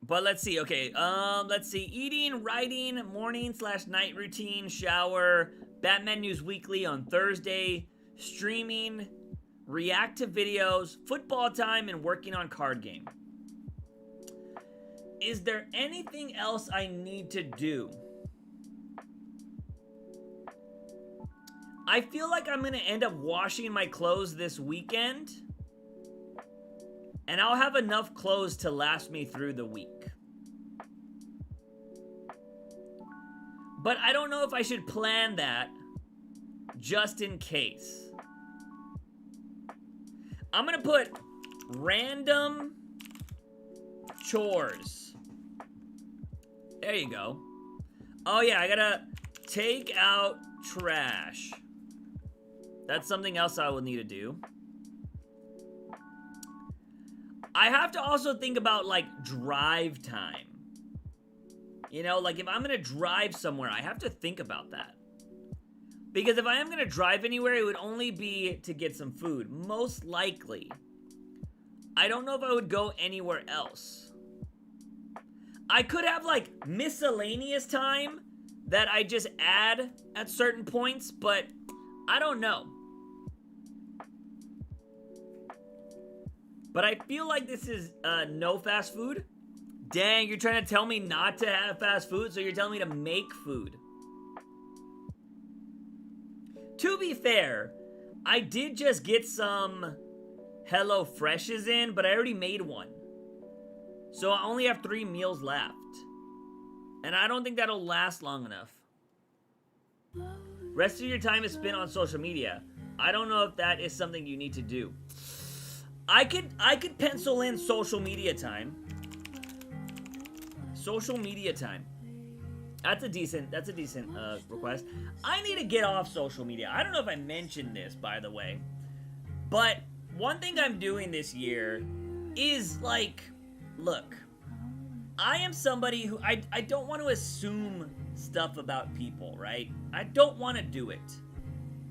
But let's see, okay, let's see. Eating, writing, morning/night routine, shower, Batman News Weekly on Thursday, streaming, react to videos, football time, and working on card game. Is there anything else I need to do? I feel like I'm gonna end up washing my clothes this weekend, and I'll have enough clothes to last me through the week. But I don't know if I should plan that just in case. I'm gonna put random chores. There you go. Oh yeah, I gotta take out trash. That's something else I will need to do. I have to also think about, like, drive time. You know, like, if I'm gonna drive somewhere, I have to think about that. Because if I am gonna drive anywhere, it would only be to get some food. Most likely. I don't know if I would go anywhere else. I could have, like, miscellaneous time that I just add at certain points, but I don't know. But I feel like this is no fast food. Dang, you're trying to tell me not to have fast food, so you're telling me to make food. To be fair, I did just get some Hello Freshes in, but I already made one. So I only have 3 meals left. And I don't think that'll last long enough. Rest of your time is spent on social media. I don't know if that is something you need to do. I could pencil in social media time. Social media time. That's a decent request. I need to get off social media. I don't know if I mentioned this, by the way. But one thing I'm doing this year is, like, look, I am somebody who, I don't want to assume stuff about people, right? I don't want to do it.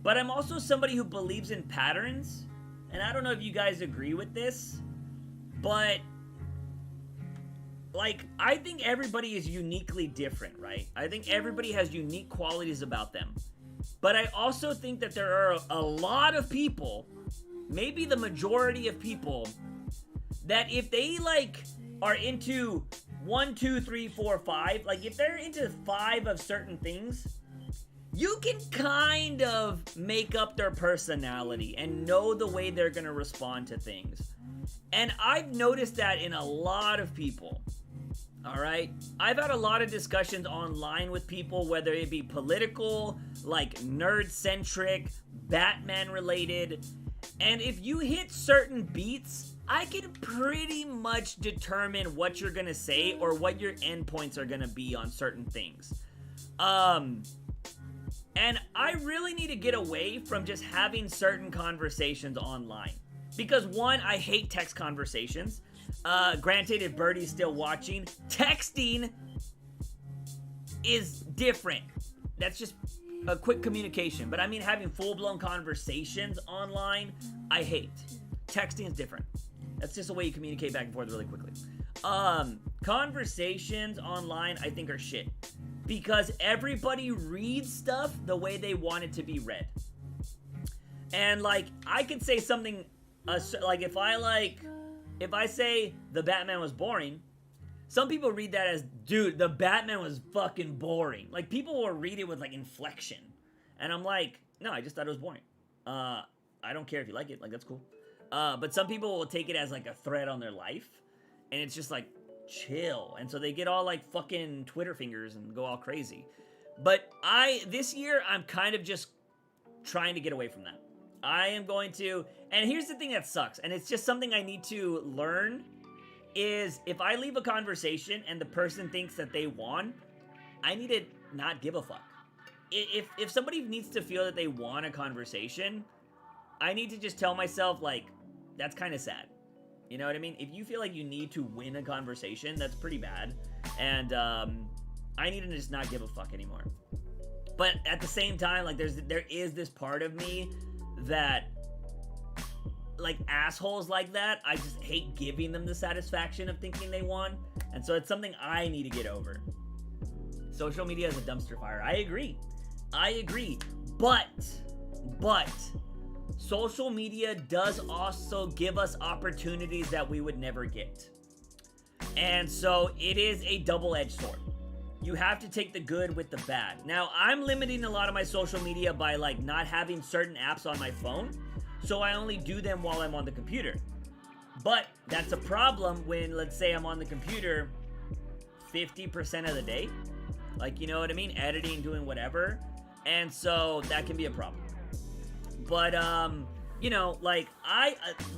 But I'm also somebody who believes in patterns. And I don't know if you guys agree with this, but, like, I think everybody is uniquely different, right? I think everybody has unique qualities about them. But I also think that there are a lot of people, maybe the majority of people, that if they, like, are into 1, 2, 3, 4, 5, like, if they're into 5 of certain things, you can kind of make up their personality and know the way they're going to respond to things. And I've noticed that in a lot of people. All right? I've had a lot of discussions online with people, whether it be political, like nerd-centric, Batman-related. And if you hit certain beats, I can pretty much determine what you're going to say or what your endpoints are going to be on certain things. And I really need to get away from just having certain conversations online. Because one, I hate text conversations. Granted, if Birdie's still watching, texting is different. That's just a quick communication. But I mean, having full-blown conversations online, I hate. Texting is different. That's just a way you communicate back and forth really quickly. Conversations online, I think, are shit. Because everybody reads stuff the way they want it to be read. And, like, I could say something, like, if I say the Batman was boring, some people read that as, dude, the Batman was fucking boring. Like, people will read it with, like, inflection. And I'm like, no, I just thought it was boring. I don't care if you like it. Like, that's cool. But some people will take it as, like, a threat on their life. And it's just, like, chill. And so they get all, like, fucking Twitter fingers and go all crazy. But this year, I'm kind of just trying to get away from that. I am going to, and here's the thing that sucks, and it's just something I need to learn, is if I leave a conversation and the person thinks that they won, I need to not give a fuck. If somebody needs to feel that they won a conversation, I need to just tell myself, like, that's kind of sad. You know what I mean? If you feel like you need to win a conversation, that's pretty bad. And I need to just not give a fuck anymore. But at the same time, like, there is this part of me that, like, assholes like that, I just hate giving them the satisfaction of thinking they won. And so it's something I need to get over. Social media is a dumpster fire. I agree. But social media does also give us opportunities that we would never get. And so it is a double-edged sword. You have to take the good with the bad. Now, I'm limiting a lot of my social media by, like, not having certain apps on my phone, so I only do them while I'm on the computer. But that's a problem when, let's say, I'm on the computer 50% of the day. Like, you know what I mean? Editing, doing whatever. And so that can be a problem. But, you know, like,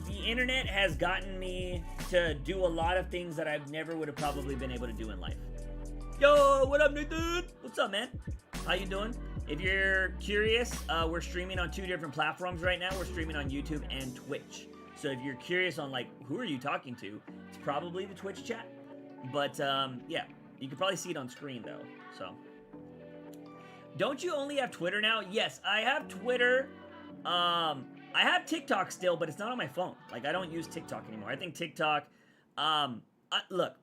the internet has gotten me to do a lot of things that I never would have probably been able to do in life. Yo, what up, Nathan? What's up, man? How you doing? If you're curious, we're streaming on 2 different platforms right now. We're streaming on YouTube and Twitch. So if you're curious on, like, who are you talking to, it's probably the Twitch chat. But, yeah, you can probably see it on screen, though, so. Don't you only have Twitter now? Yes, I have Twitter. I have TikTok still, but it's not on my phone. Like, I don't use TikTok anymore. I think TikTok, look,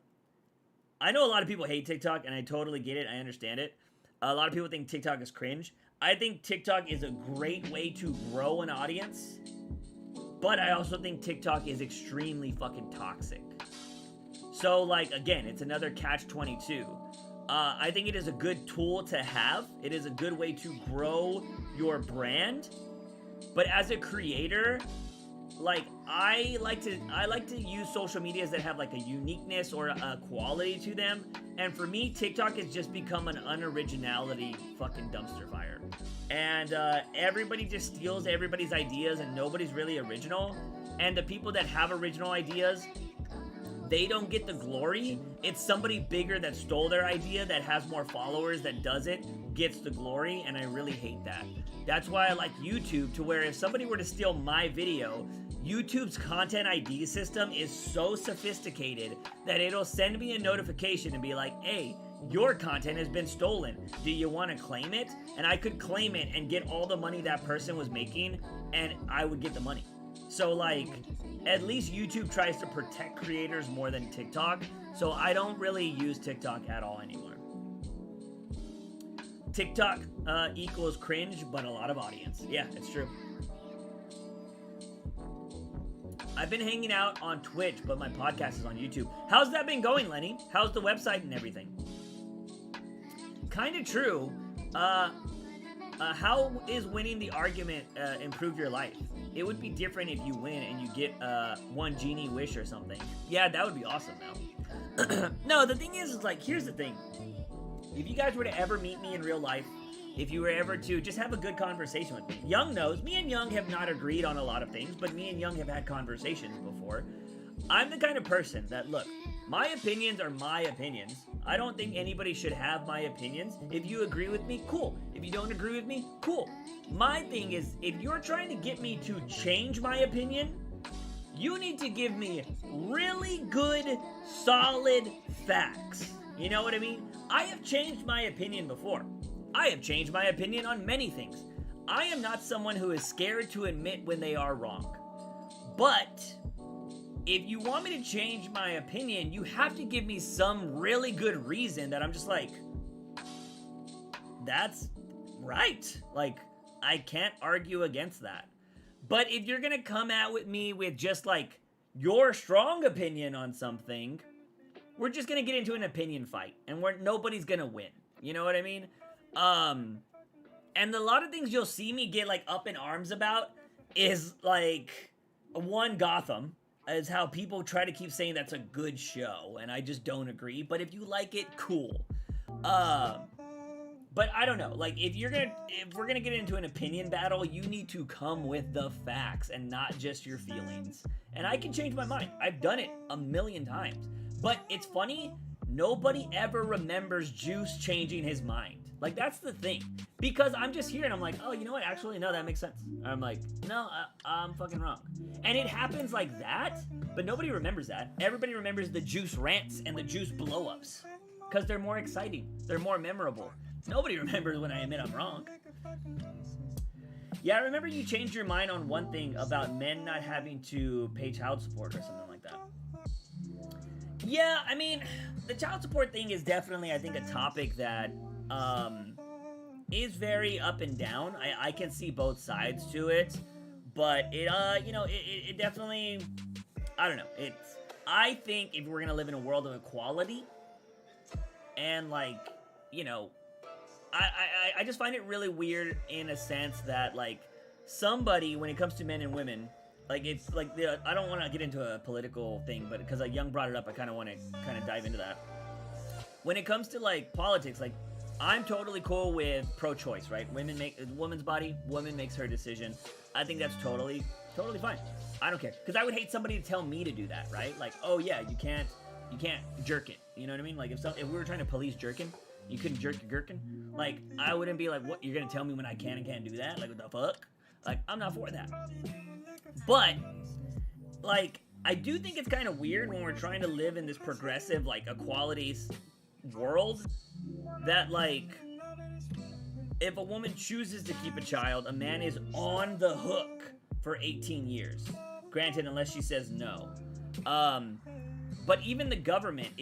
I know a lot of people hate TikTok, and I totally get it. I understand it. A lot of people think TikTok is cringe. I think TikTok is a great way to grow an audience, but I also think TikTok is extremely fucking toxic. So, like, again, it's another catch-22. I think it is a good tool to have. It is a good way to grow your brand. But as a creator, like, I like to use social medias that have, like, a uniqueness or a quality to them. And for me, TikTok has just become an unoriginality fucking dumpster fire. And everybody just steals everybody's ideas and nobody's really original. And the people that have original ideas, they don't get the glory. It's somebody bigger that stole their idea, that has more followers, that does it, gets the glory, and I really hate that. That's why I like YouTube, to where if somebody were to steal my video, YouTube's content ID system is so sophisticated that it'll send me a notification and be like, hey, your content has been stolen. Do you want to claim it? And I could claim it and get all the money that person was making, and I would get the money. So, like, at least YouTube tries to protect creators more than TikTok. So I don't really use TikTok at all anymore. TikTok equals cringe, but a lot of audience. Yeah, it's true. I've been hanging out on Twitch, but my podcast is on YouTube. How's that been going, Lenny? How's the website and everything? Kind of true. How is winning the argument improve your life? It would be different if you win and you get one genie wish or something. Yeah, that would be awesome, though. No, the thing is, like, here's the thing. If you guys were to ever meet me in real life, if you were ever to just have a good conversation with me. Young knows, me and Young have not agreed on a lot of things, but me and Young have had conversations before. I'm the kind of person that, look, my opinions are my opinions. I don't think anybody should have my opinions. If you agree with me, cool. If you don't agree with me, cool. My thing is, if you're trying to get me to change my opinion, you need to give me really good, solid facts. You know what I mean? I have changed my opinion before. I have changed my opinion on many things. I am not someone who is scared to admit when they are wrong. But if you want me to change my opinion, you have to give me some really good reason that I'm just like, that's right. Like, I can't argue against that. But if you're gonna come out with me with just like your strong opinion on something, we're just gonna get into an opinion fight, and nobody's gonna win. You know what I mean? And a lot of things you'll see me get like up in arms about is like, one, Gotham, is how people try to keep saying that's a good show, and I just don't agree. But if you like it, cool. But I don't know, like, if we're gonna get into an opinion battle, you need to come with the facts and not just your feelings. And I can change my mind. I've done it a million times. But it's funny, nobody ever remembers Juice changing his mind. Like, that's the thing. Because I'm just here and I'm like, oh, you know what? Actually, no, that makes sense. And I'm like, no, I'm fucking wrong. And it happens like that, but nobody remembers that. Everybody remembers the Juice rants and the Juice blow-ups. Because they're more exciting. They're more memorable. Nobody remembers when I admit I'm wrong. Yeah, I remember you changed your mind on one thing about men not having to pay child support or something like that. Yeah, I mean, the child support thing is definitely, I think, a topic that is very up and down. I can see both sides to it, but it definitely, I don't know. I think if we're gonna live in a world of equality, and like, I just find it really weird in a sense that, like, somebody, when it comes to men and women, like, it's like, I don't want to get into a political thing, but because Young brought it up, I kind of want to dive into that. When it comes to, like, politics, like, I'm totally cool with pro-choice, right? Woman's body, woman makes her decision. I think that's totally fine. I don't care. Because I would hate somebody to tell me to do that, right? Like, oh yeah, you can't jerk it. You know what I mean? Like, if we were trying to police jerking, you couldn't jerk your gherkin? Like, I wouldn't be like, what, you're gonna tell me when I can and can't do that? Like, what the fuck? Like, I'm not for that. But, like, I do think it's kind of weird when we're trying to live in this progressive, like, equality world, that, like, if a woman chooses to keep a child, a man is on the hook for 18 years. Granted, unless she says no. But even the government,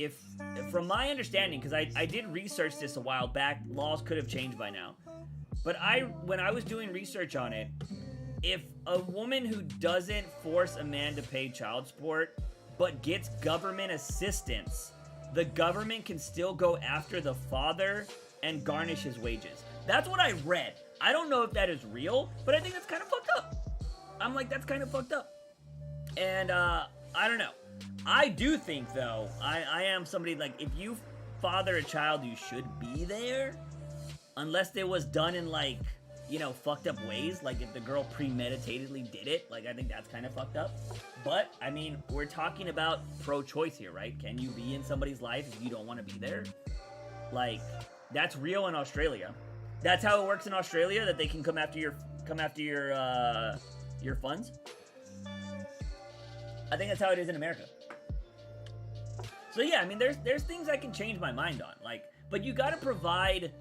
from my understanding, because I did research this a while back, laws could have changed by now. But when I was doing research on it, if a woman who doesn't force a man to pay child support, but gets government assistance, the government can still go after the father and garnish his wages. That's what I read. I don't know if that is real, but I think that's kind of fucked up. I'm like, that's kind of fucked up. And, I don't know. I do think, though, I am somebody, like, if you father a child, you should be there. Unless it was done in, like, fucked up ways. Like, if the girl premeditatedly did it, like, I think that's kind of fucked up. But, I mean, we're talking about pro-choice here, right? Can you be in somebody's life if you don't want to be there? Like, that's real in Australia. That's how it works in Australia, that they can come after your funds. I think that's how it is in America. So yeah, I mean, there's things I can change my mind on, like, but you gotta provide,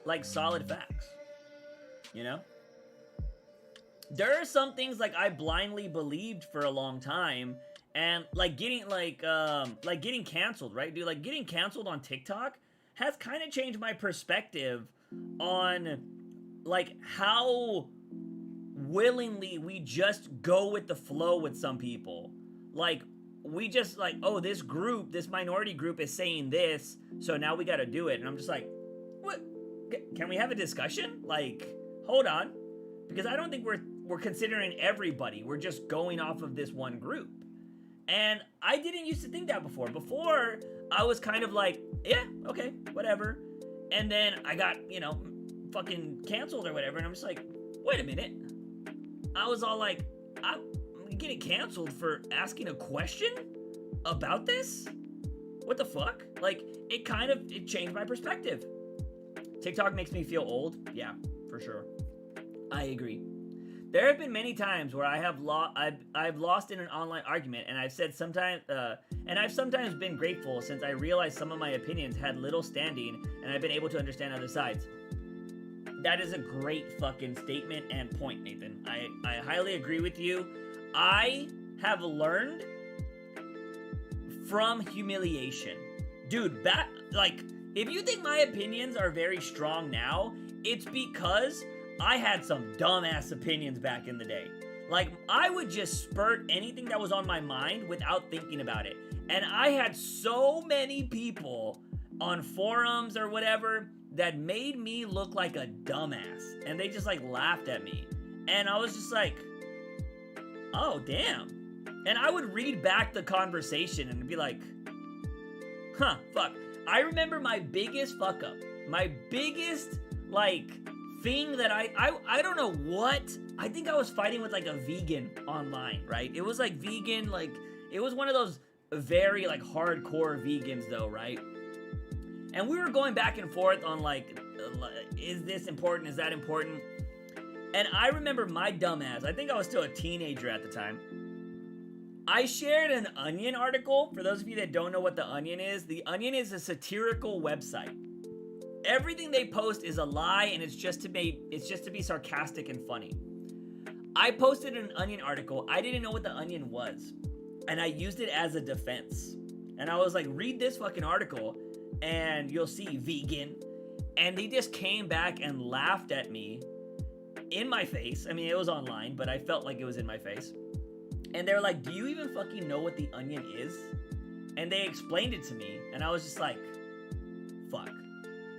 like, solid facts, There are some things, like, I blindly believed for a long time, and, like, getting canceled, right, dude? Like, getting canceled on TikTok has kind of changed my perspective on, like, how willingly we just go with the flow with some people. Like, we just, like, oh, this minority group is saying this, so now we gotta do it. And I'm just like, what? Can we have a discussion? Like, hold on. Because I don't think we're considering everybody. We're just going off of this one group. And I didn't used to think that before. Before, I was kind of like, yeah, okay, whatever. And then I got, fucking canceled or whatever. And I'm just like, wait a minute. I was all like, I'm getting canceled for asking a question about this? What the fuck? Like, it changed my perspective. TikTok makes me feel old. Yeah, for sure. I agree. There have been many times where I've lost in an online argument, and I've sometimes been grateful since I realized some of my opinions had little standing, and I've been able to understand other sides. That is a great fucking statement and point, Nathan. I highly agree with you. I have learned from humiliation. Dude, if you think my opinions are very strong now, it's because I had some dumbass opinions back in the day. Like, I would just spurt anything that was on my mind without thinking about it. And I had so many people on forums or whatever that made me look like a dumbass. And they just, like, laughed at me. And I was just like, oh, damn. And I would read back the conversation and be like, huh, fuck. I remember my biggest fuck up. My biggest, like, thing that I don't know what. I think I was fighting with, like, a vegan online, right? It was, like, vegan, like, it was one of those very, like, hardcore vegans, though, right? And we were going back and forth on, like, is this important? Is that important? And I remember my dumbass, I think I was still a teenager at the time, I shared an Onion article. For those of you that don't know what The Onion is a satirical website. Everything they post is a lie, and it's just to be sarcastic and funny. I posted an Onion article. I didn't know what The Onion was, and I used it as a defense. And I was like, read this fucking article, and you'll see vegan. And they just came back and laughed at me in my face. I mean, it was online, but I felt like it was in my face. And they were like, do you even fucking know what The Onion is? And they explained it to me, and I was just like, fuck.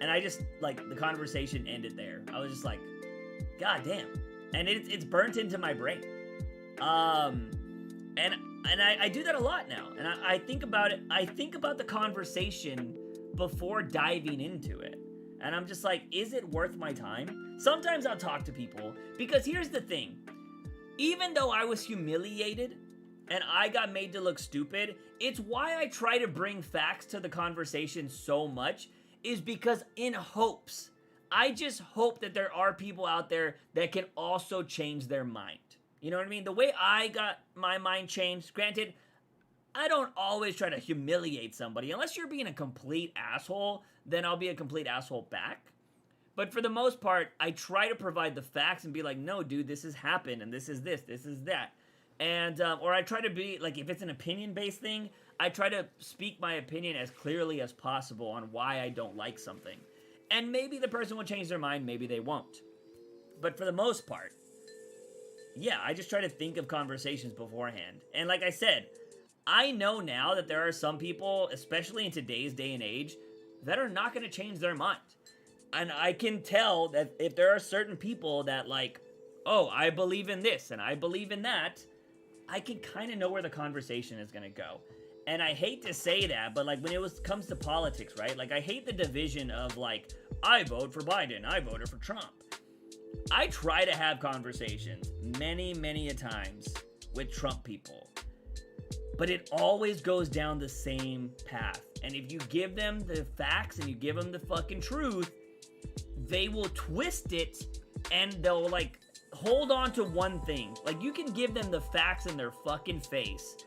And I just, like, the conversation ended there. I was just like, god damn. And it's burnt into my brain. And I do that a lot now. And I think about it. I think about the conversation before diving into it. And I'm just like, is it worth my time? Sometimes I'll talk to people, because here's the thing. Even though I was humiliated and I got made to look stupid, it's why I try to bring facts to the conversation so much, is because in hopes, I just hope that there are people out there that can also change their mind. You know what I mean? The way I got my mind changed, granted, I don't always try to humiliate somebody. Unless you're being a complete asshole, then I'll be a complete asshole back. But for the most part, I try to provide the facts and be like, no, dude, this has happened, and this is that. And, or I try to be, like, if it's an opinion-based thing, I try to speak my opinion as clearly as possible on why I don't like something. And maybe the person will change their mind, maybe they won't. But for the most part, yeah, I just try to think of conversations beforehand. And like I said, I know now that there are some people, especially in today's day and age, that are not going to change their mind. And I can tell that if there are certain people that, like, oh, I believe in this and I believe in that, I can kind of know where the conversation is going to go. And I hate to say that, but, like, when it comes to politics, right? Like, I hate the division of, like, I vote for Biden, I voted for Trump. I try to have conversations many, many a times with Trump people, but it always goes down the same path. And if you give them the facts and you give them the fucking truth, they will twist it and they'll, like, hold on to one thing. Like, you can give them the facts in their fucking face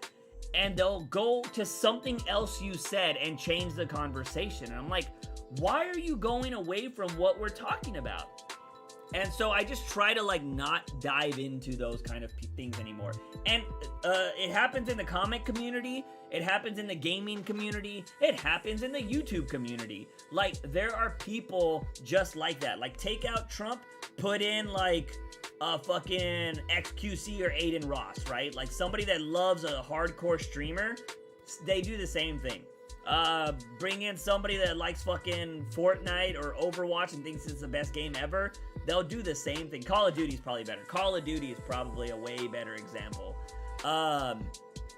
and they'll go to something else you said and change the conversation. And I'm like, why are you going away from what we're talking about? And so I just try to, like, not dive into those kind of things anymore. And it happens in the comic community. It happens in the gaming community. It happens in the YouTube community. Like, there are people just like that. Like, take out Trump, put in, like, a fucking XQC or Aiden Ross, right? Like, somebody that loves a hardcore streamer, they do the same thing. Bring in somebody that likes fucking Fortnite or Overwatch and thinks it's the best game ever. They'll do the same thing. Call of Duty is probably better. Call of Duty is probably a way better example.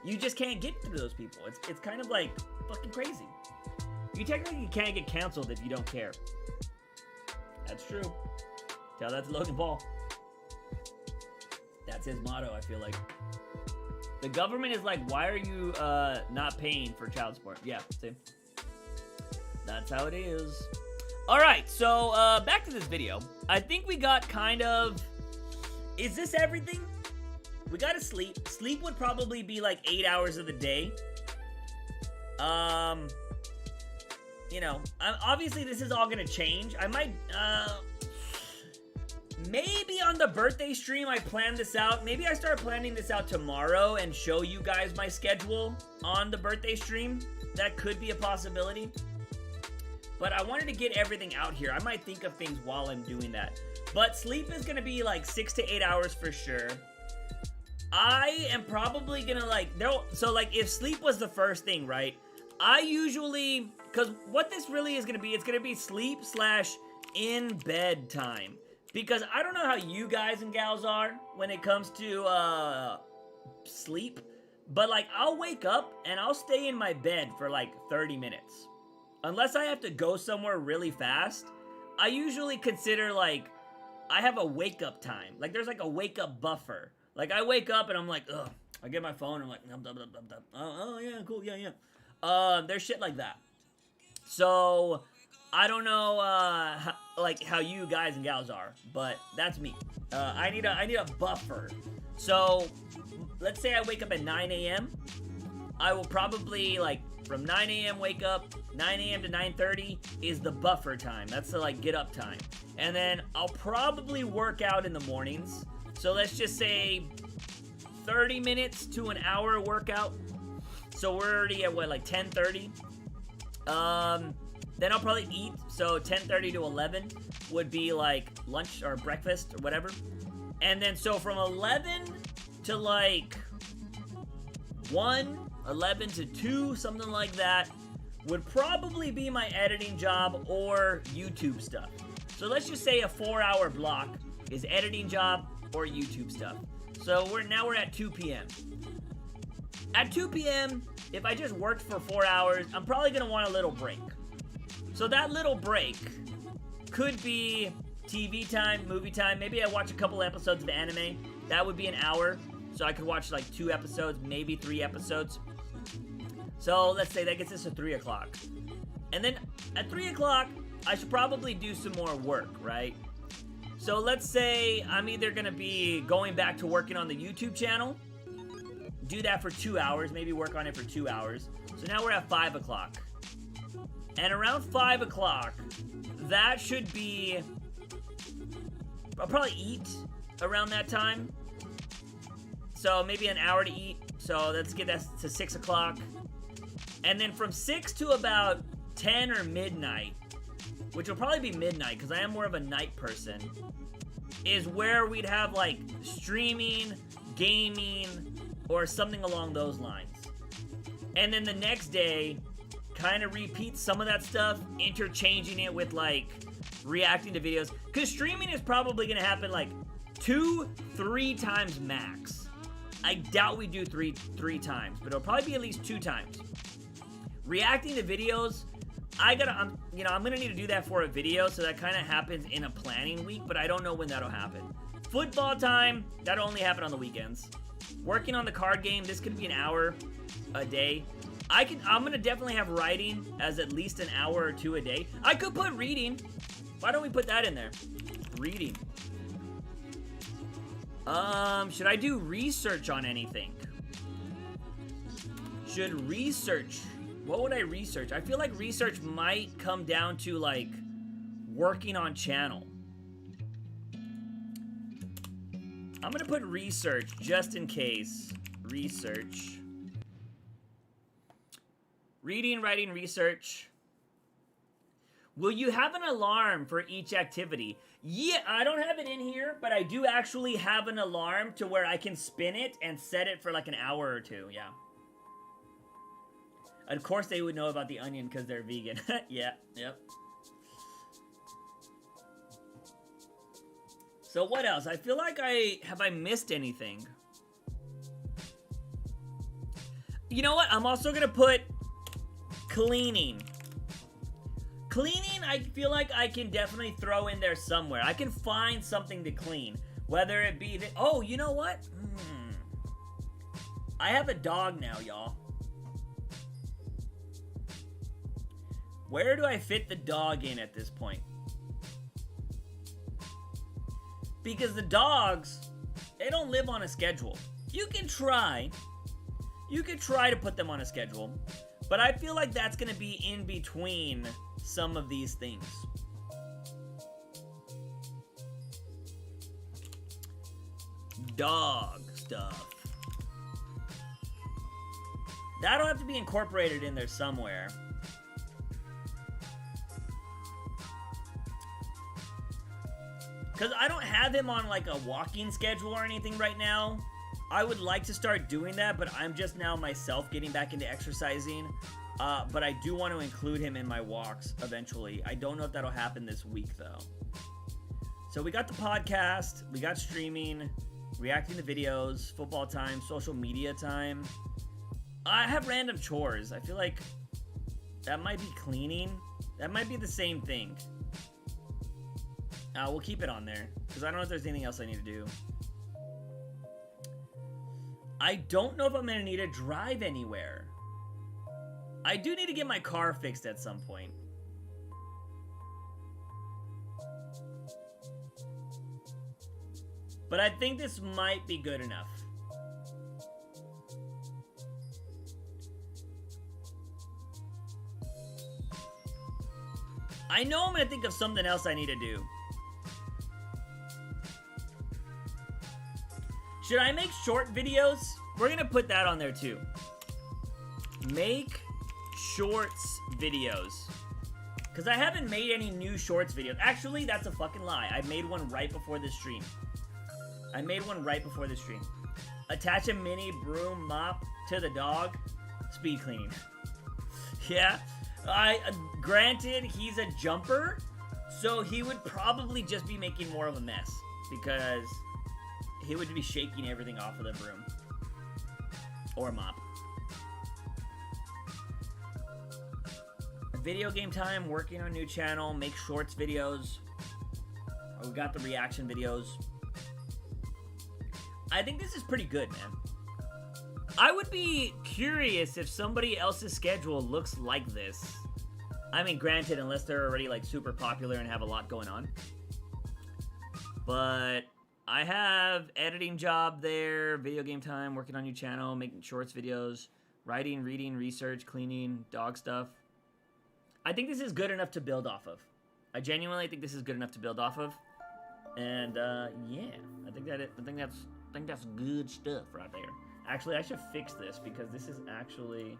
You just can't get through those people. It's kind of like fucking crazy. You technically can't get canceled if you don't care. That's true. Tell that to Logan Paul. That's his motto, I feel like. The government is like, why are you not paying for child support? Yeah, see? That's how it is. Alright, so back to this video. I think we got kind of... Is this everything? We gotta sleep. Sleep would probably be like 8 hours of the day. You know, obviously this is all gonna change. I might, maybe on the birthday stream I plan this out. Maybe I start planning this out tomorrow and show you guys my schedule on the birthday stream. That could be a possibility. But I wanted to get everything out here. I might think of things while I'm doing that. But sleep is going to be like 6 to 8 hours for sure. I am probably going to like... So like if sleep was the first thing, right? I usually... Because what this really is going to be, it's going to be sleep / in bed time. Because I don't know how you guys and gals are when it comes to sleep. But like I'll wake up and I'll stay in my bed for like 30 minutes. Unless I have to go somewhere really fast, I usually consider like I have a wake up time. Like there's like a wake up buffer. Like I wake up and I'm like, ugh. I get my phone and I'm like, oh yeah, cool, yeah. There's shit like that. So I don't know how you guys and gals are, but that's me. I need a buffer. So let's say I wake up at 9 a.m. I will probably like from 9 a.m. wake up, 9 a.m. to 9:30 is the buffer time. That's the like get up time. And then I'll probably work out in the mornings. So let's just say 30 minutes to an hour workout. So we're already at what, like 10:30? Then I'll probably eat. So 10:30 to 11 would be like lunch or breakfast or whatever. And then so from 11 to like 1, 11 to 2, something like that, would probably be my editing job or YouTube stuff. So let's just say a 4-hour block is editing job or YouTube stuff. So we're at 2 p.m. At 2 p.m., if I just worked for 4 hours, I'm probably gonna want a little break. So that little break could be TV time, movie time. Maybe I watch a couple episodes of anime. That would be an hour. So I could watch like 2 episodes, maybe 3 episodes. So let's say that gets us to 3 o'clock. And then at 3 o'clock, I should probably do some more work, right? So let's say I'm either going to be going back to working on the YouTube channel, do that for 2 hours, maybe work on it for 2 hours. So now we're at 5 o'clock. And around 5 o'clock, that should be... I'll probably eat around that time. So maybe an hour to eat. So let's get that to 6 o'clock. And then from 6 to about 10 or midnight, which will probably be midnight because I am more of a night person, is where we'd have like streaming, gaming, or something along those lines. And then the next day, kind of repeat some of that stuff, interchanging it with like reacting to videos. Because streaming is probably going to happen like 2-3 times max. I doubt we do three times, but it'll probably be at least 2 times. Reacting to videos, I'm gonna need to do that for a video, so that kind of happens in a planning week, but I don't know when that'll happen. Football time, that'll only happen on the weekends. Working on the card game, this could be an hour a day. I'm gonna definitely have writing as at least an hour or 2 a day. I could put reading. Why don't we put that in there? Reading. Should I do research on anything? What would I research? I feel like research might come down to like working on channel. I'm gonna put research just in case. Research. Reading, writing, research. Will you have an alarm for each activity? Yeah, I don't have it in here, but I do actually have an alarm to where I can spin it and set it for like an hour or 2, yeah. Of course they would know about the onion because they're vegan. Yeah, yep. So what else? I feel like have I missed anything? You know what? I'm also gonna put cleaning. Cleaning, I feel like I can definitely throw in there somewhere. I can find something to clean. Whether it be oh, you know what? I have a dog now, y'all. Where do I fit the dog in at this point? Because the dogs, they don't live on a schedule. You can try to put them on a schedule, but I feel like that's going to be in between some of these things. dog stuff. That'll have to be incorporated in there somewhere. Because I don't have him on like a walking schedule or anything right now. I would like to start doing that, but I'm just now myself getting back into exercising. But I do want to include him in my walks eventually. I don't know if that'll happen this week though. So we got the podcast, we got streaming, reacting to videos, football time, social media time. I have random chores. I feel like that might be cleaning. That might be the same thing. We'll keep it on there because I don't know if there's anything else I need to do. I don't know if I'm going to need to drive anywhere. I do need to get my car fixed at some point. But I think this might be good enough. I know I'm going to think of something else I need to do. Should I make short videos? We're going to put that on there too. Make shorts videos. Because I haven't made any new shorts videos. Actually, that's a fucking lie. I made one right before this stream. Attach a mini broom mop to the dog. Speed cleaning. Yeah. Granted, he's a jumper, so he would probably just be making more of a mess. Because he would be shaking everything off of the broom. Or mop. Video game time, working on a new channel, make shorts videos. We got the reaction videos. I think this is pretty good, man. I would be curious if somebody else's schedule looks like this. I mean, granted, unless they're already like super popular and have a lot going on. But I have editing job there, video game time, working on new channel, making shorts videos, writing, reading, research, cleaning, dog stuff. I think this is good enough to build off of. I genuinely think this is good enough to build off of. And yeah, I think that's good stuff right there. Actually, I should fix this because this is actually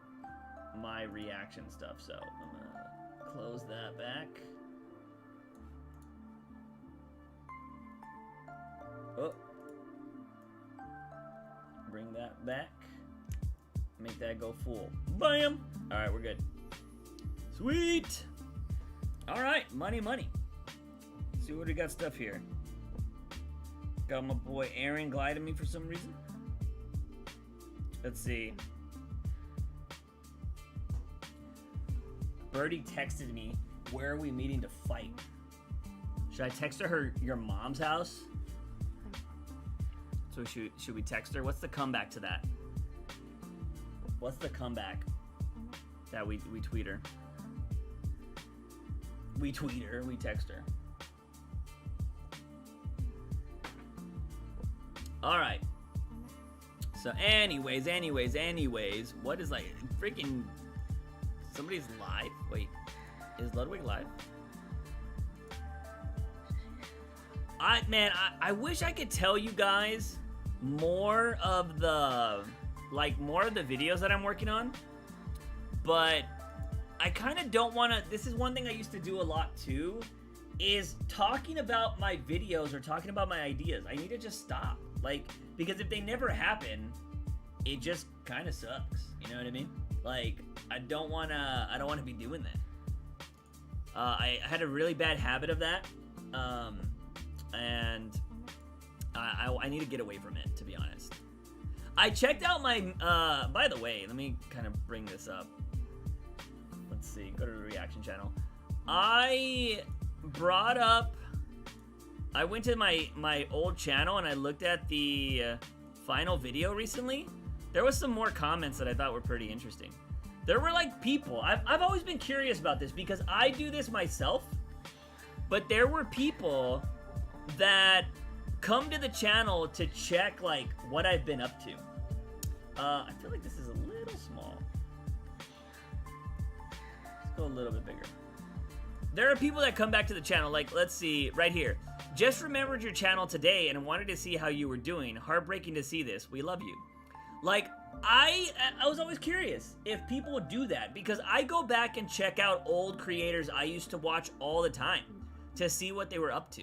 my reaction stuff. So I'm gonna close that back. Oh. Bring that back. Make that go full. Bam! Alright, we're good. Sweet! Alright, money. Let's see what we got stuff here. Got my boy Aaron gliding me for some reason. Let's see. Birdie texted me, where are we meeting to fight? Should I text her your mom's house? So should we text her? What's the comeback to that? What's the comeback that we tweet her? We tweet her, we text her. All right. So anyways, what is like freaking somebody's live? Wait, is Ludwig live? I wish I could tell you guys more of the videos that I'm working on, but I kind of don't want to. This is one thing I used to do a lot too, is talking about my videos or talking about my ideas. I need to just stop, like, because if they never happen, it just kind of sucks. You know what I mean? Like, I don't want to be doing that. I had a really bad habit of that, and I need to get away from it, to be honest. I checked out my, by the way, let me kind of bring this up. Let's see, go to the reaction channel. I went to my old channel and I looked at the final video recently. There was some more comments that I thought were pretty interesting. There were like people, I've always been curious about this because I do this myself, but there were people that come to the channel to check like what I've been up to. I feel like this is a little small. Let's go a little bit bigger. There are people that come back to the channel, like, let's see, right here. Just remembered your channel today and wanted to see how you were doing. Heartbreaking to see this. We love you. Like, I was always curious if people would do that, because I go back and check out old creators I used to watch all the time to see what they were up to.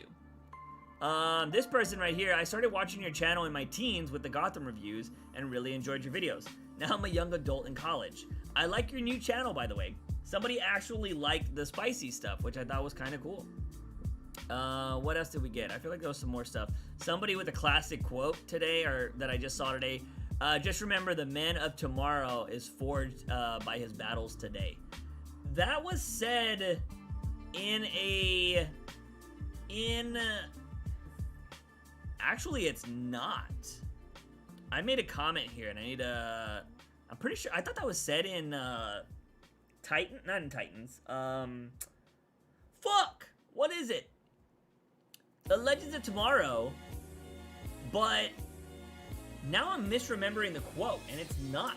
This person right here, I started watching your channel in my teens with the Gotham reviews and really enjoyed your videos. Now I'm a young adult in college. I like your new channel, by the way. Somebody actually liked the spicy stuff, which I thought was kind of cool. What else did we get? I feel like there was some more stuff. Somebody with a classic quote today, or that I just saw today. Just remember, the man of tomorrow is forged by his battles today. That was said actually, it's not. I made a comment here, and I need a... I'm pretty sure... I thought that was said in, not in Titans. Fuck! What is it? The Legends of Tomorrow, but now I'm misremembering the quote, and it's not.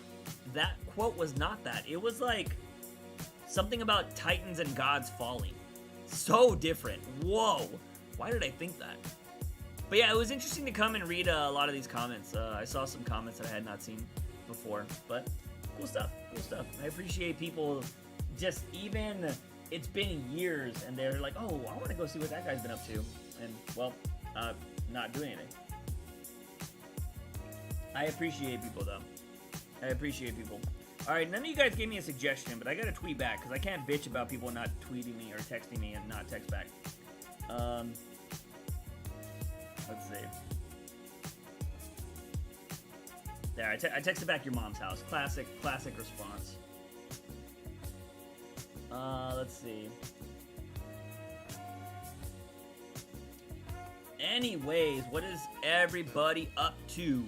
That quote was not that. It was like something about Titans and gods falling. So different. Whoa. Why did I think that? But yeah, it was interesting to come and read a lot of these comments. I saw some comments that I had not seen before, but cool stuff, cool stuff. I appreciate people just even, it's been years and they're like, oh, I want to go see what that guy's been up to. And, well, not doing anything. I appreciate people, though. I appreciate people. Alright, none of you guys gave me a suggestion, but I gotta tweet back, because I can't bitch about people not tweeting me or texting me and not text back. Let's see. There, I texted back your mom's house. Classic response. Let's see. Anyways, what is everybody up to?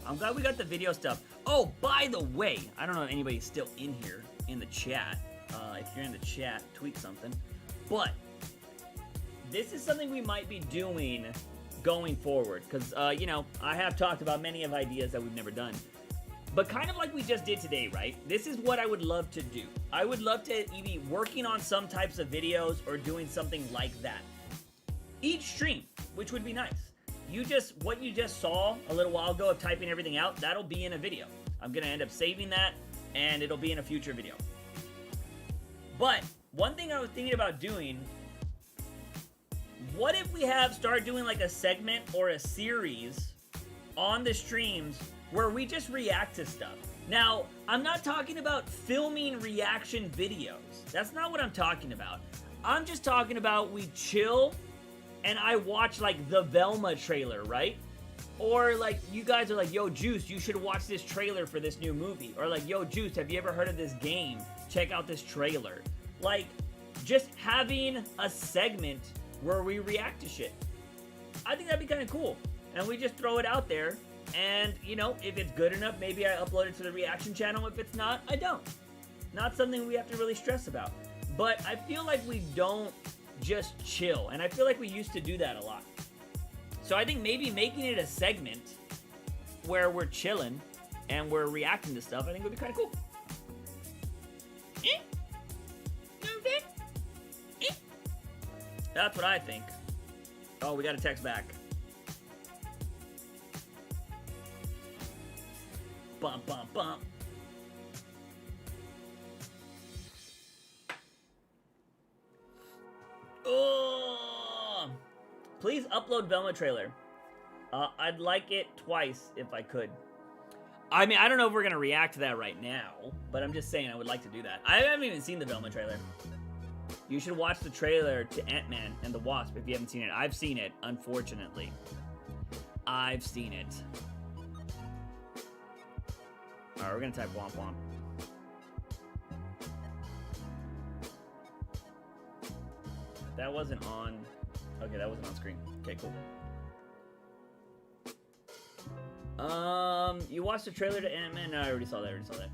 I'm glad we got the video stuff. Oh, by the way, I don't know if anybody's still in here in the chat. If you're in the chat, tweet something. But this is something we might be doing going forward, because, you know, I have talked about many of ideas that we've never done. But kind of like we just did today, right? This is what I would love to do. I would love to be working on some types of videos or doing something like that each stream, which would be nice. What you just saw a little while ago of typing everything out, that'll be in a video. I'm gonna end up saving that, and it'll be in a future video. But one thing I was thinking about doing, what if we start doing like a segment or a series on the streams where we just react to stuff? Now, I'm not talking about filming reaction videos. That's not what I'm talking about. I'm just talking about we chill and I watch like the Velma trailer, right? Or like you guys are like, yo, Juice, you should watch this trailer for this new movie. Or like, yo, Juice, have you ever heard of this game? Check out this trailer. Like, just having a segment where we react to shit. I think that'd be kind of cool. And we just throw it out there. And, you know, if it's good enough, maybe I upload it to the reaction channel. If it's not, I don't. Not something we have to really stress about. But I feel like we don't just chill. And I feel like we used to do that a lot. So I think maybe making it a segment where we're chilling and we're reacting to stuff, I think would be kind of cool. You know what I'm saying? That's what I think. Oh, we got a text back. Bump, bump, bump. Oh! Please upload Velma trailer. I'd like it twice if I could. I mean, I don't know if we're gonna react to that right now, but I'm just saying I would like to do that. I haven't even seen the Velma trailer. You should watch the trailer to Ant-Man and the Wasp if you haven't seen it. I've seen it, unfortunately. I've seen it. Alright, we're gonna type womp womp. That wasn't on... Okay, that wasn't on screen. Okay, cool. You watched the trailer to Ant-Man? No, I already saw that,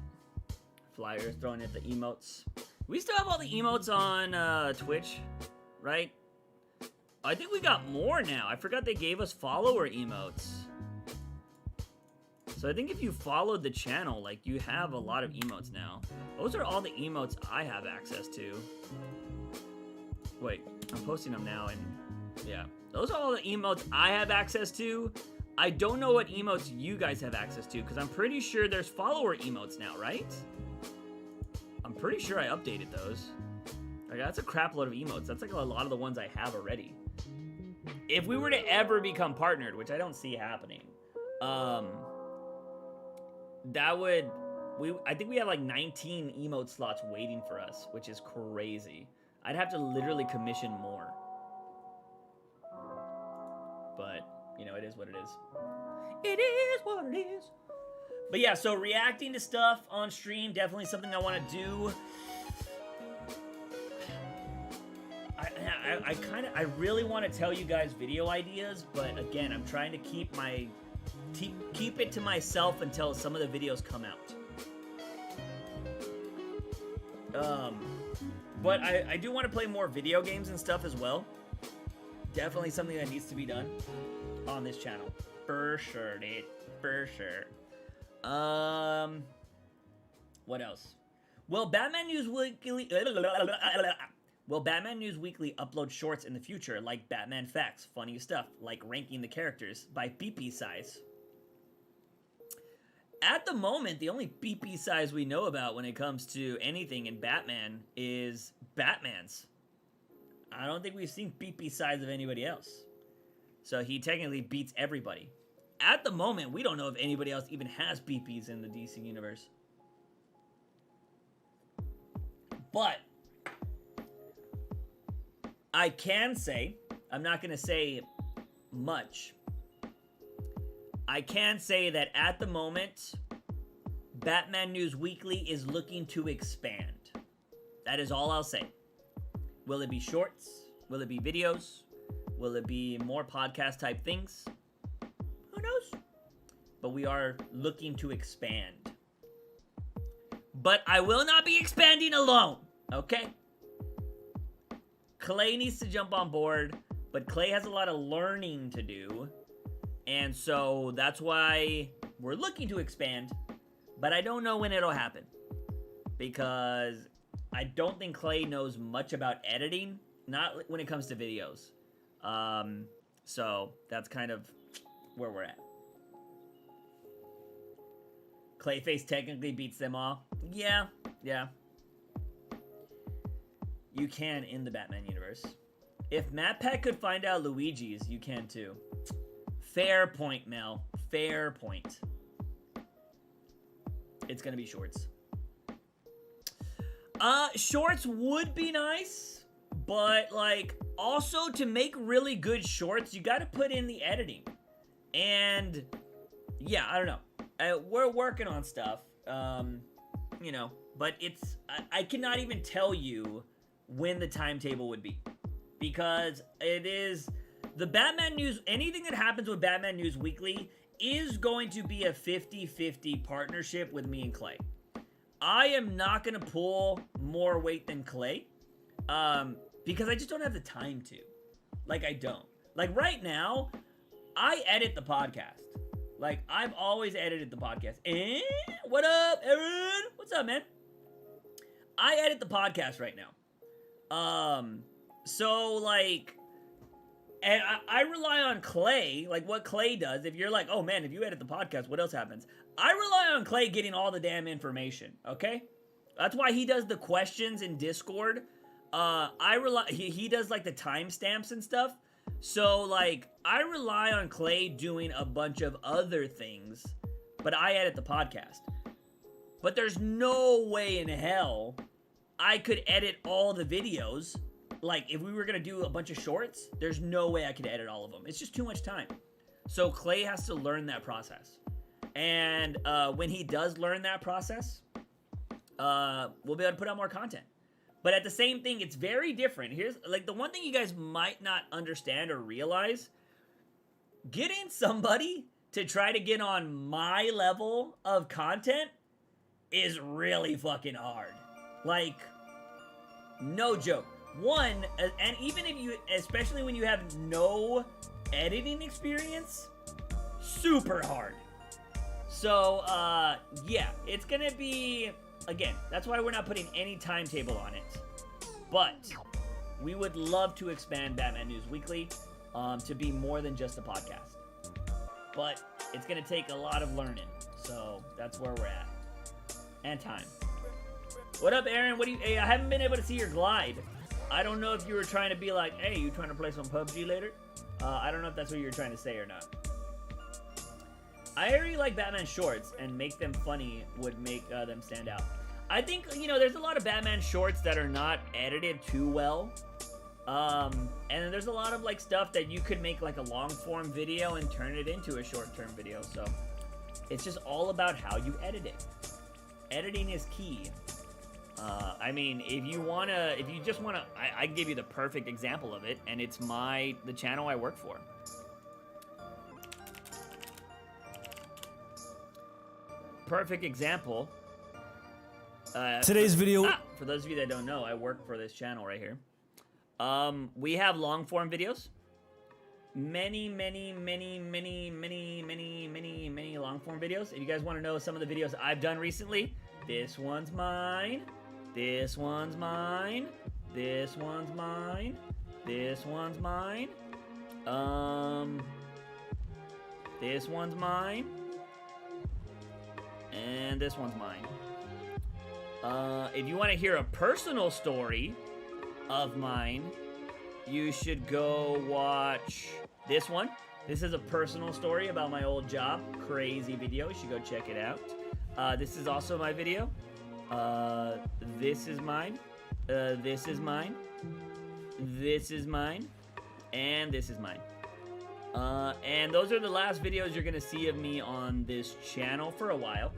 Flyers, throwing at the emotes. We still have all the emotes on Twitch, right? I think we got more now. I forgot they gave us follower emotes. So I think if you followed the channel, like, you have a lot of emotes now. Those are all the emotes I have access to. Wait, I'm posting them now, and Yeah. Those are all the emotes I have access to. I don't know what emotes you guys have access to, because I'm pretty sure there's follower emotes now, right? I'm pretty sure I updated those. Like, that's a crap load of emotes. That's like a lot of the ones I have already. If we were to ever become partnered, which I don't see happening, that would... I think we have like 19 emote slots waiting for us, which is crazy. I'd have to literally commission more. But, you know, it is what it is. It is what it is. But yeah, so reacting to stuff on stream, definitely something I want to do. I really want to tell you guys video ideas, but again, I'm trying to keep it to myself until some of the videos come out. But I do want to play more video games and stuff as well. Definitely something that needs to be done on this channel. For sure, dude. For sure. What else? Will Batman News Weekly upload shorts in the future, like Batman Facts, funny stuff, like ranking the characters by BP size? At the moment, the only BP size we know about when it comes to anything in Batman is Batman's. I don't think we've seen BP size of anybody else. So he technically beats everybody. At the moment, we don't know if anybody else even has BPs in the DC universe. But I can say, I'm not going to say much. I can say that at the moment, Batman News Weekly is looking to expand. That is all I'll say. Will it be shorts? Will it be videos? Will it be more podcast type things? Who knows? But we are looking to expand. But I will not be expanding alone, okay? Clay needs to jump on board, but Clay has a lot of learning to do. And so that's why we're looking to expand, but I don't know when it'll happen. Because I don't think Clay knows much about editing, not when it comes to videos. So that's kind of where we're at. Clayface technically beats them all. Yeah. You can in the Batman universe. If MatPat could find out Luigi's, you can too. Fair point, Mel. Fair point. It's gonna be shorts. Shorts would be nice, but like also to make really good shorts, you gotta put in the editing. And yeah, I don't know. We're working on stuff, you know, but it's, I cannot even tell you when the timetable would be, because it is the Batman News, anything that happens with Batman News Weekly is going to be a 50-50 partnership with me and Clay. I am not going to pull more weight than Clay, because I just don't have the time to. Like, I don't. Like, right now, I edit the podcast. Like, I've always edited the podcast. And what up, Aaron? What's up, man? I edit the podcast right now. So, like, and I rely on Clay, like what Clay does. If you're like, oh man, if you edit the podcast, what else happens? I rely on Clay getting all the damn information, okay? That's why he does the questions in Discord. He does like the timestamps and stuff. So like, I rely on Clay doing a bunch of other things, but I edit the podcast. But there's no way in hell I could edit all the videos. Like, if we were going to do a bunch of shorts, there's no way I could edit all of them. It's just too much time. So Clay has to learn that process. And when he does learn that process, we'll be able to put out more content. But at the same thing, it's very different. Here's, like, the one thing you guys might not understand or realize, getting somebody to try to get on my level of content is really fucking hard. Like, no joke. One, and even if you, especially when you have no editing experience, super hard. So, yeah, it's gonna be, again, that's why we're not putting any timetable on it. But we would love to expand Batman News Weekly. to be more than just a podcast. But it's going to take a lot of learning. So that's where we're at. And time. What up, Aaron? Hey, I haven't been able to see your glide. I don't know if you were trying to be like, hey, you trying to play some PUBG later? I don't know if that's what you were trying to say or not. I already like Batman shorts, and make them funny would make them stand out. I think, you know, there's a lot of Batman shorts that are not edited too well. And then there's a lot of, like, stuff that you could make, like, a long-form video and turn it into a short-term video. So it's just all about how you edit it. Editing is key. I mean, if you just wanna, I give you the perfect example of it, and it's the channel I work for. Perfect example. Today's video. For those of you that don't know, I work for this channel right here. We have long form videos. Many long form videos. If you guys want to know some of the videos I've done recently, this one's mine. This one's mine. This one's mine. This one's mine. This one's mine. And this one's mine. If you want to hear a personal story of mine, you should go watch this one. This is a personal story about my old job. Crazy video. You should go check it out. This is also my video. This is mine. This is mine. This is mine. And this is mine. And those are the last videos you're going to see of me on this channel for a while.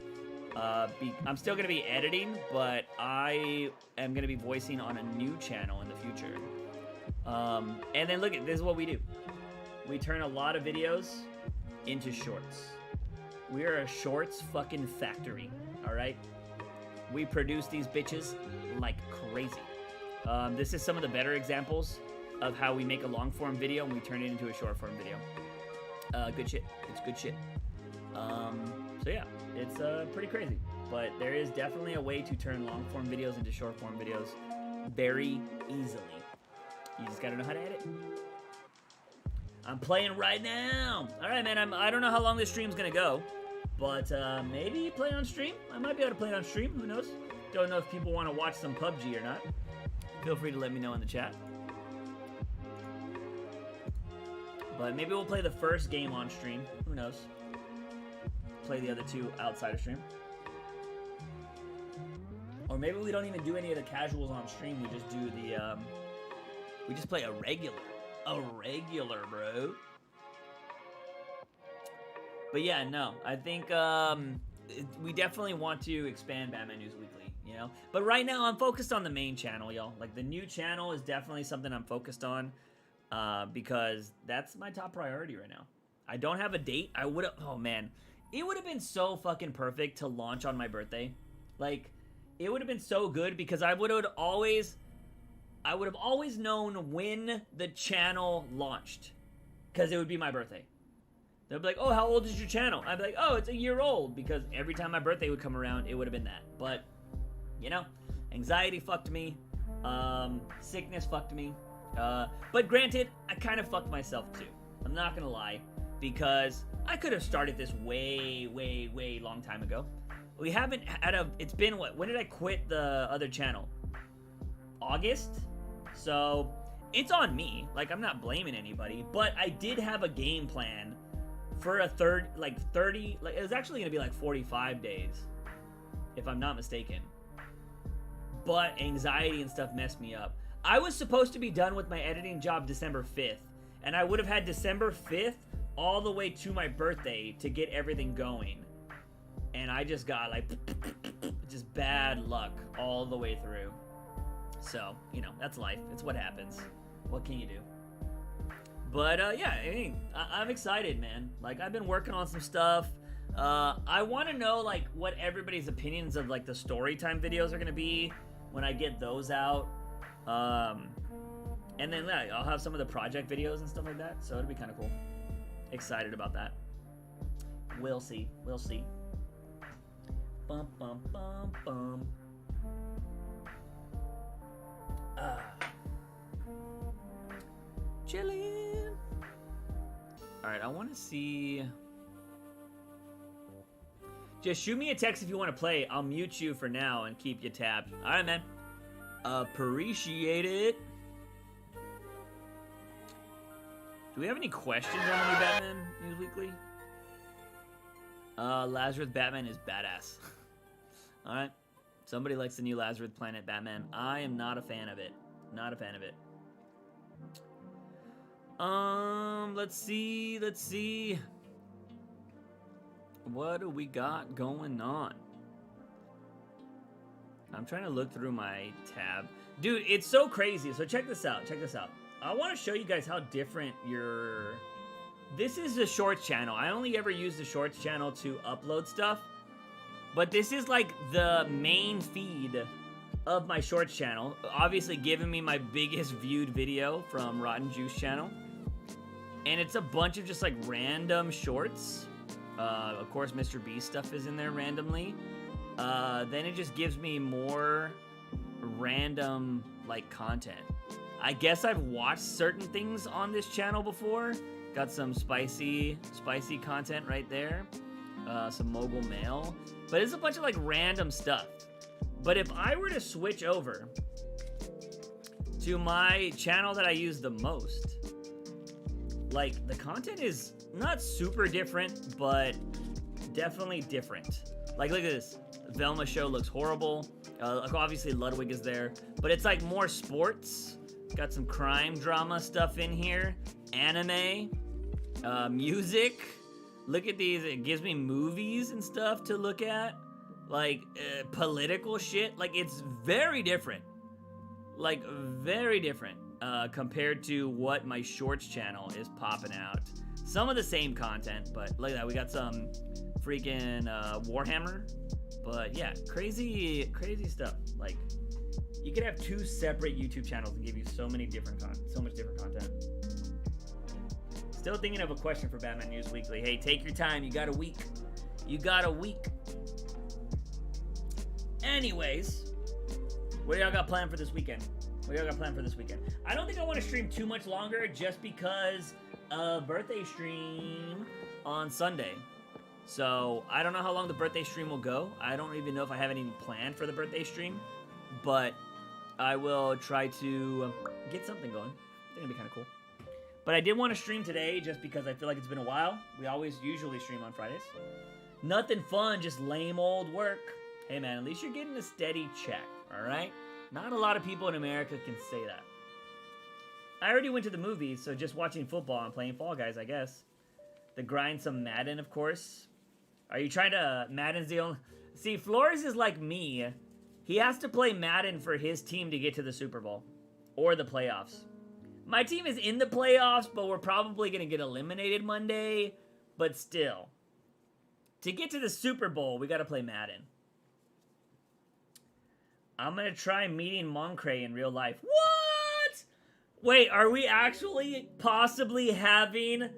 I'm still going to be editing, but I am going to be voicing on a new channel in the future. And then look, this is what we do. We turn a lot of videos into shorts. We are a shorts fucking factory, all right? We produce these bitches like crazy. This is some of the better examples of how we make a long form video and we turn it into a short form video. Good shit. It's good shit. So yeah, it's pretty crazy. But there is definitely a way to turn long form videos into short form videos very easily. You just gotta know how to edit. I'm playing right now. All right, man. I don't know how long this stream's gonna go, but maybe play on stream. I might be able to play on stream. Who knows? Don't know if people want to watch some PUBG or not. Feel free to let me know in the chat. But maybe we'll play the first game on stream. Who knows? Play the other two outside of stream. Or maybe we don't even do any of the casuals on stream. We just do the, we just play a regular. A regular, bro. But yeah, no. I think, we definitely want to expand Batman News Weekly, you know? But right now, I'm focused on the main channel, y'all. Like, the new channel is definitely something I'm focused on. Because that's my top priority right now. I don't have a date. I would have... Oh, man. It would have been so fucking perfect to launch on my birthday. Like, it would have been so good because I would have always known when the channel launched. Because it would be my birthday. They'd be like, oh, how old is your channel? I'd be like, oh, it's a year old. Because every time my birthday would come around, it would have been that. But, you know, anxiety fucked me. Sickness fucked me. But granted, I kind of fucked myself too. I'm not gonna lie, because I could have started this way long time ago. We haven't had it's been what? When did I quit the other channel? August? So, it's on me. Like, I'm not blaming anybody, but I did have a game plan for a 30, it was actually gonna be like 45 days, if I'm not mistaken. But anxiety and stuff messed me up. I was supposed to be done with my editing job December 5th, and I would have had December 5th all the way to my birthday to get everything going. And I just got, like, just bad luck all the way through. So, you know, that's life. It's what happens. What can you do? But, yeah, I mean, I'm excited, man. Like, I've been working on some stuff. I want to know, like, what everybody's opinions of, like, the story time videos are going to be when I get those out. And then yeah, I'll have some of the project videos and stuff like that, so it'll be kind of cool. Excited about that. We'll see. We'll see. Bum bum bum bum. Chillin'. Alright, I want to see... Just shoot me a text if you want to play. I'll mute you for now and keep you tabbed. Alright, man. Appreciate it. Do we have any questions on the new Batman News Weekly? Lazarus Batman is badass. Alright. Somebody likes the new Lazarus Planet Batman. I am not a fan of it. Not a fan of it. Let's see. What do we got going on? I'm trying to look through my tab. Dude, it's so crazy. So check this out. I want to show you guys how different your... This is the Shorts channel. I only ever use the Shorts channel to upload stuff. But this is like the main feed of my Shorts channel. Obviously giving me my biggest viewed video from Rotten Juice channel. And it's a bunch of just like random shorts. Of course, Mr. Beast stuff is in there randomly. Then it just gives me more random like content. I guess I've watched certain things on this channel before. Got some spicy content right there. Some mogul mail. But it's a bunch of like random stuff. But if I were to switch over to my channel that I use the most, like the content is not super different, but definitely different. Like look at this. Velma show looks horrible. Obviously Ludwig is there, but it's like more sports. Got some crime drama stuff in here. Anime. Music. Look at these. It gives me movies and stuff to look at. Like political shit. Like it's very different. Like very different compared to what my Shorts channel is popping out. Some of the same content, but look at that. We got some freaking Warhammer. But yeah, crazy stuff. Like you could have two separate YouTube channels and give you so much different content. Still thinking of a question for Batman News Weekly. Hey, take your time. You got a week. Anyways, what do y'all got planned for this weekend? I don't think I want to stream too much longer just because birthday stream on Sunday. So I don't know how long the birthday stream will go. I don't even know if I have any plan for the birthday stream, but I will try to get something going. I think it'd be kind of cool. But I did want to stream today just because I feel like it's been a while. We usually stream on Fridays. Nothing fun, just lame old work. Hey man, at least you're getting a steady check, all right? Not a lot of people in America can say that. I already went to the movies, so just watching football and playing Fall Guys, I guess. The grind some Madden, of course. Are you trying to... Madden's the only... See, Flores is like me. He has to play Madden for his team to get to the Super Bowl. Or the playoffs. My team is in the playoffs, but we're probably going to get eliminated Monday. But still. To get to the Super Bowl, we got to play Madden. I'm going to try meeting Moncray in real life. What? Wait, are we actually possibly having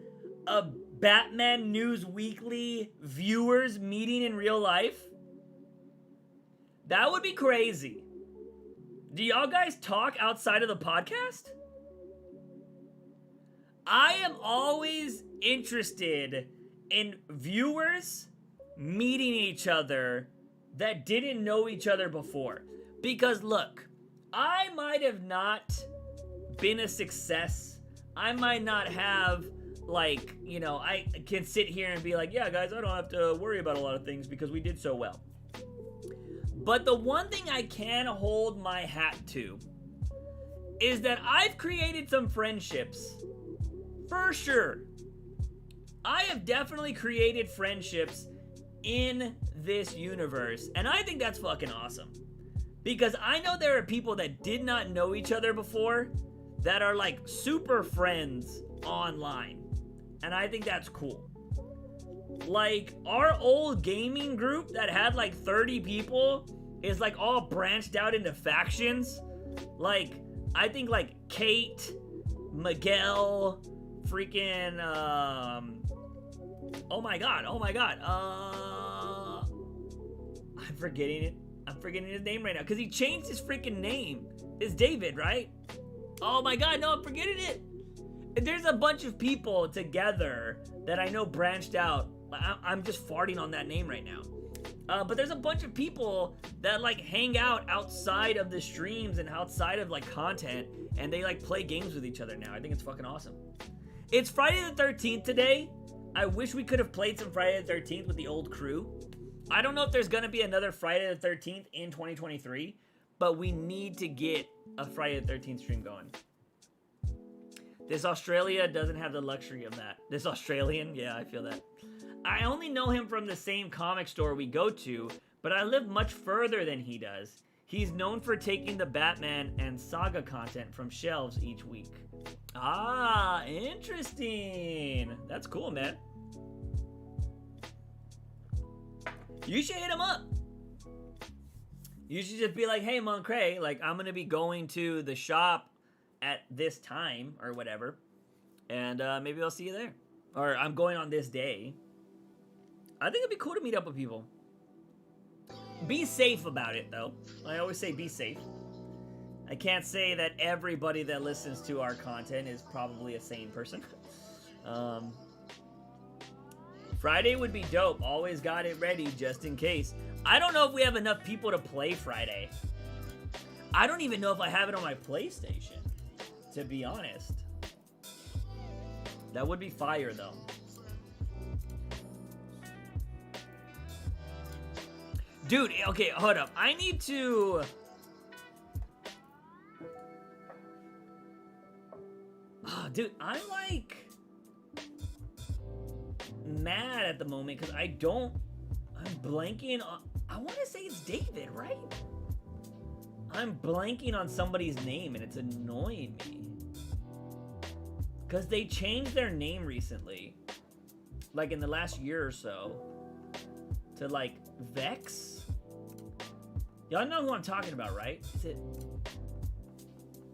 a Batman News Weekly viewers meeting in real life? That would be crazy. Do y'all guys talk outside of the podcast? I am always interested in viewers meeting each other that didn't know each other before. Because look, I might have not been a success. I might not have, like, you know, I can sit here and be like, yeah, guys, I don't have to worry about a lot of things because we did so well. But the one thing I can hold my hat to is that I've created some friendships. For sure. I have definitely created friendships in this universe. And I think that's fucking awesome. Because I know there are people that did not know each other before that are like super friends online. And I think that's cool. Like our old gaming group that had like 30 people is like all branched out into factions. Like I think like Kate, Miguel, freaking oh my god. I'm forgetting his name right now because he changed his freaking name. It's David, right? Oh my god, no, I'm forgetting it. There's a bunch of people together that I know branched out. I'm just farting on that name right now. But there's a bunch of people that like hang out outside of the streams and outside of like content, and they like play games with each other now. I think it's fucking awesome. It's Friday the 13th today. I wish we could have played some Friday the 13th with the old crew. I don't know if there's gonna be another Friday the 13th in 2023, but we need to get a Friday the 13th stream going. This Australia doesn't have the luxury of that. This Australian, yeah, I feel that. I only know him from the same comic store we go to, but I live much further than he does. He's known for taking the Batman and Saga content from shelves each week. Ah, interesting. That's cool, man. You should hit him up. You should just be like, hey, Moncray, like, I'm going to be going to the shop at this time or whatever, and maybe I'll see you there. Or I'm going on this day. I think it'd be cool to meet up with people. Be safe about it, though. I always say be safe. I can't say that everybody that listens to our content is probably a sane person. Friday would be dope. Always got it ready just in case. I don't know if we have enough people to play Friday. I don't even know if I have it on my PlayStation, to be honest. That would be fire, though. Dude, okay, hold up. I need to... Oh, dude, I'm like... mad at the moment because I'm blanking on... I want to say it's David, right? I'm blanking on somebody's name and it's annoying me. Because they changed their name recently. Like in the last year or so. To like Vex? Y'all know who I'm talking about, right? Is it...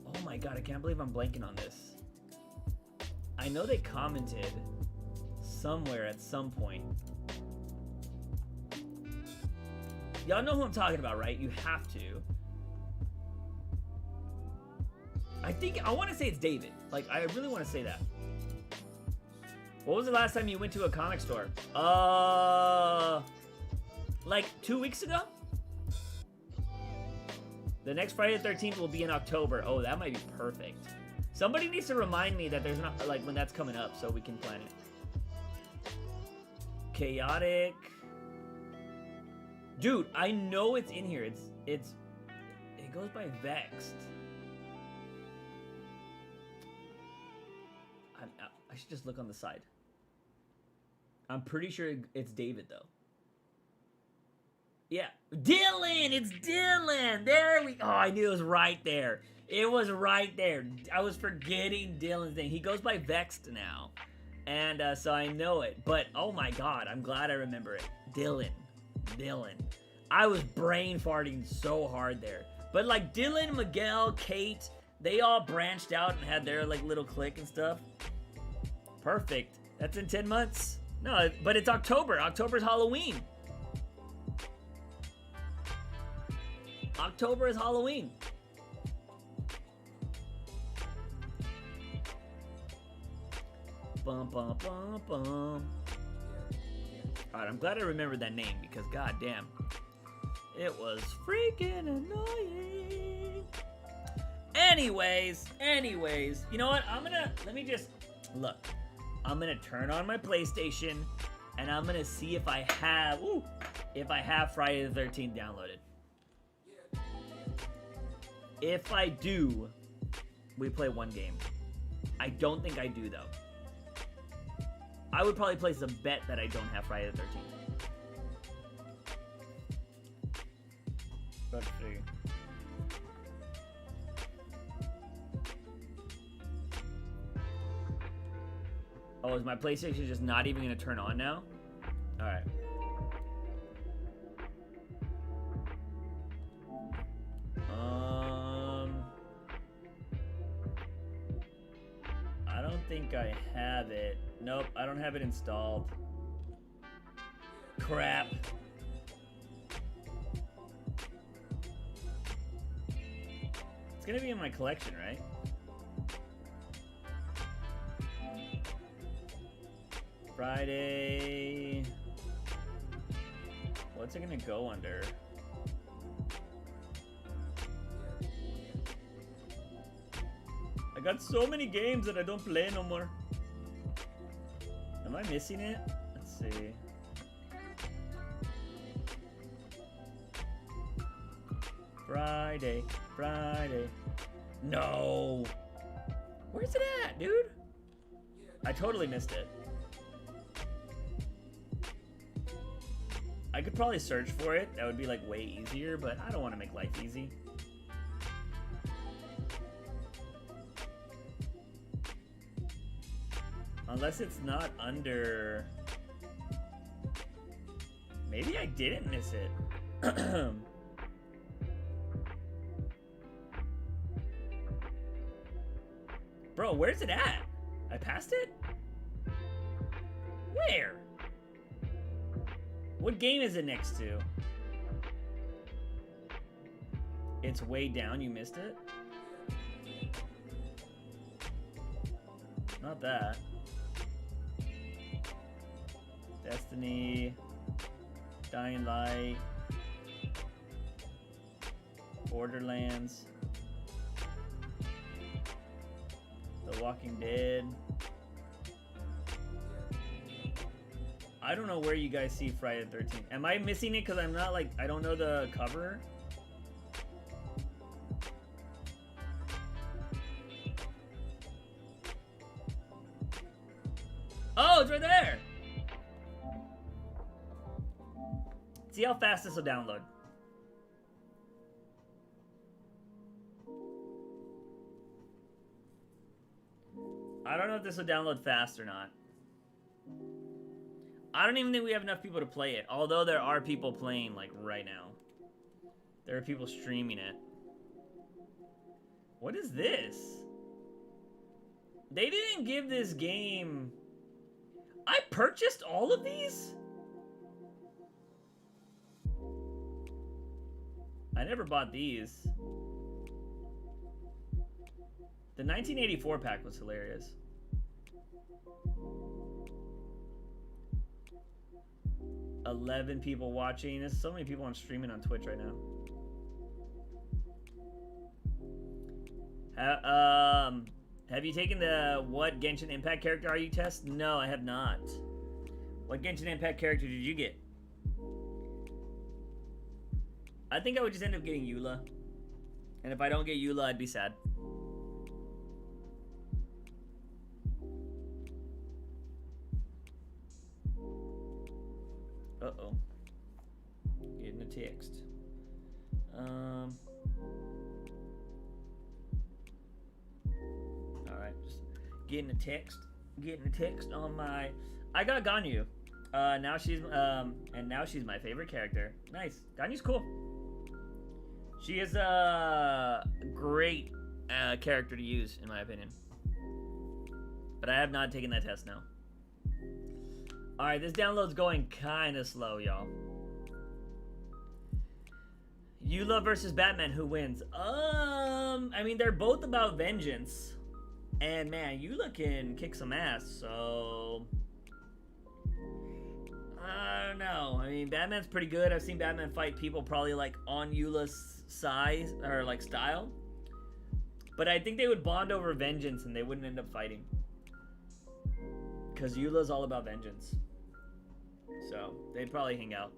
Oh my god, I can't believe I'm blanking on this. I know they commented somewhere at some point. Y'all know who I'm talking about, right? You have to. I want to say it's David. Like, I really want to say that. What was the last time you went to a comic store? Like 2 weeks ago? The next Friday the 13th will be in October. Oh, that might be perfect. Somebody needs to remind me that there's not, like, when that's coming up so we can plan it. Chaotic. Dude, I know it's in here. It goes by Vexed. I should just look on the side. I'm pretty sure it's David, though. Yeah. Dylan! It's Dylan! There we... Oh, I knew it was right there. It was right there. I was forgetting Dylan's name. He goes by Vexed now. And so I know it. But, oh my god, I'm glad I remember it. Dylan. I was brain farting so hard there. But, like, Dylan, Miguel, Kate, they all branched out and had their, like, little clique and stuff. Perfect. That's in 10 months. No, but it's October. October's Halloween. October is Halloween. Bum, bum, bum, bum. Alright, I'm glad I remembered that name because goddamn, it was freaking annoying. Anyways, you know what? Let me just, look. I'm gonna turn on my PlayStation and I'm gonna see if I have Friday the 13th downloaded. If I do, we play one game. I don't think I do, though. I would probably place a bet that I don't have Friday the 13th. Let's see. Oh, is my PlayStation just not even going to turn on now? Alright. I don't think I have it. Nope, I don't have it installed. Crap. It's gonna be in my collection, right? Friday. What's it gonna go under? I got so many games that I don't play no more. Am I missing it? Let's see. Friday, Friday. No. Where's it at, dude? I totally missed it. I could probably search for it. That would be like way easier, but I don't want to make life easy. Unless it's not under... Maybe I didn't miss it. Bro, where's it at? I passed it? Where? What game is it next to? It's way down, you missed it? Not that. Destiny, Dying Light, Borderlands, The Walking Dead. I don't know where you guys see Friday the 13th. Am I missing it because I'm not like, I don't know the cover? Oh, it's right there! See how fast this will download. I don't know if this will download fast or not. I don't even think we have enough people to play it, although there are people playing, like, right now. There are people streaming it. What is this? They didn't give this game... I purchased all of these? I never bought these. The 1984 pack was hilarious. $11 people watching. There's so many people on streaming on Twitch right now. Have you taken the what Genshin Impact character are you test? No, I have not. What Genshin Impact character did you get? I think I would just end up getting Eula. And if I don't get Eula, I'd be sad. Uh-oh. Getting a text. Alright, just getting a text. Getting a text on my... I got Ganyu. Now she's my favorite character. Nice. Ganyu's cool. She is a great character to use, in my opinion. But I have not taken that test now. Alright, this download's going kind of slow, y'all. Eula versus Batman, who wins? I mean, they're both about vengeance. And man, Eula can kick some ass, so... I don't know. I mean, Batman's pretty good. I've seen Batman fight people probably like on Eula's size or like style. But I think they would bond over vengeance and they wouldn't end up fighting. Because Eula's all about vengeance. So, they'd probably hang out.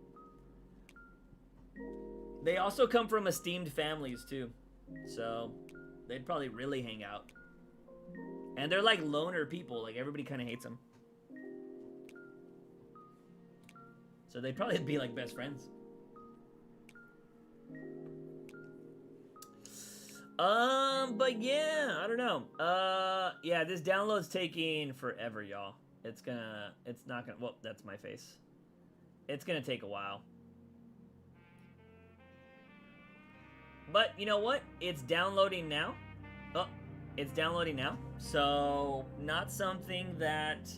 They also come from esteemed families, too. So, they'd probably really hang out. And they're like loner people. Like, everybody kind of hates them. So, they'd probably be like best friends. But yeah, I don't know. Yeah, this download's taking forever, y'all. It's not gonna, well, that's my face. It's gonna take a while. But, you know what? It's downloading now. Oh, it's downloading now. So, not something that,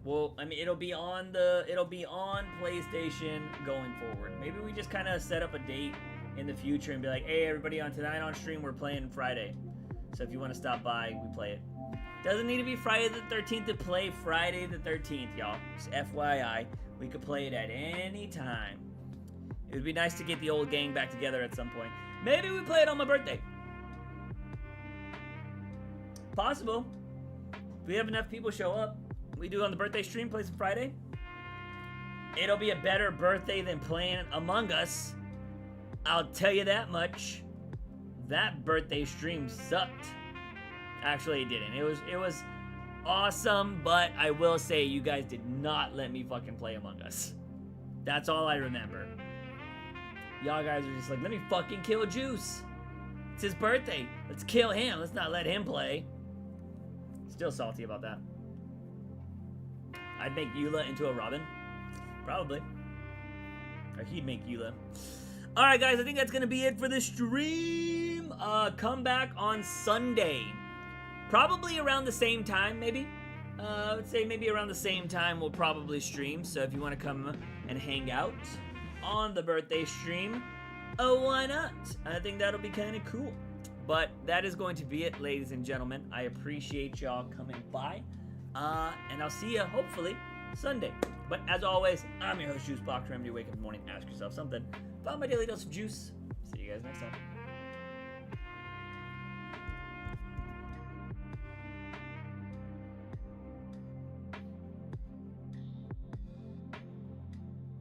well, I mean, it'll be on PlayStation going forward. Maybe we just kind of set up a date in the future and be like, hey, everybody, on tonight on stream, we're playing Friday. So if you want to stop by, we play it. Doesn't need to be Friday the 13th to play Friday the 13th, y'all. Just FYI, we could play it at any time. It would be nice to get the old gang back together at some point. Maybe we play it on my birthday. Possible. If we have enough people show up, we do it on the birthday stream, play some Friday. It'll be a better birthday than playing Among Us. I'll tell you that much. That birthday stream sucked. Actually, it didn't. It was awesome, but I will say you guys did not let me fucking play Among Us. That's all I remember. Y'all guys are just like, let me fucking kill Juice. It's his birthday. Let's kill him. Let's not let him play. Still salty about that. I'd make Eula into a Robin. Probably. Or he'd make Eula. Alright guys, I think that's going to be it for the stream. Come back on Sunday. Probably around the same time, maybe. I would say maybe around the same time we'll probably stream. So if you want to come and hang out on the birthday stream, oh, why not? I think that'll be kind of cool. But that is going to be it, ladies and gentlemen. I appreciate y'all coming by. And I'll see you, hopefully, Sunday. But as always, I'm your host, Juicebox. Remember to wake up in the morning, ask yourself something. Found my daily dose of juice. See you guys next time.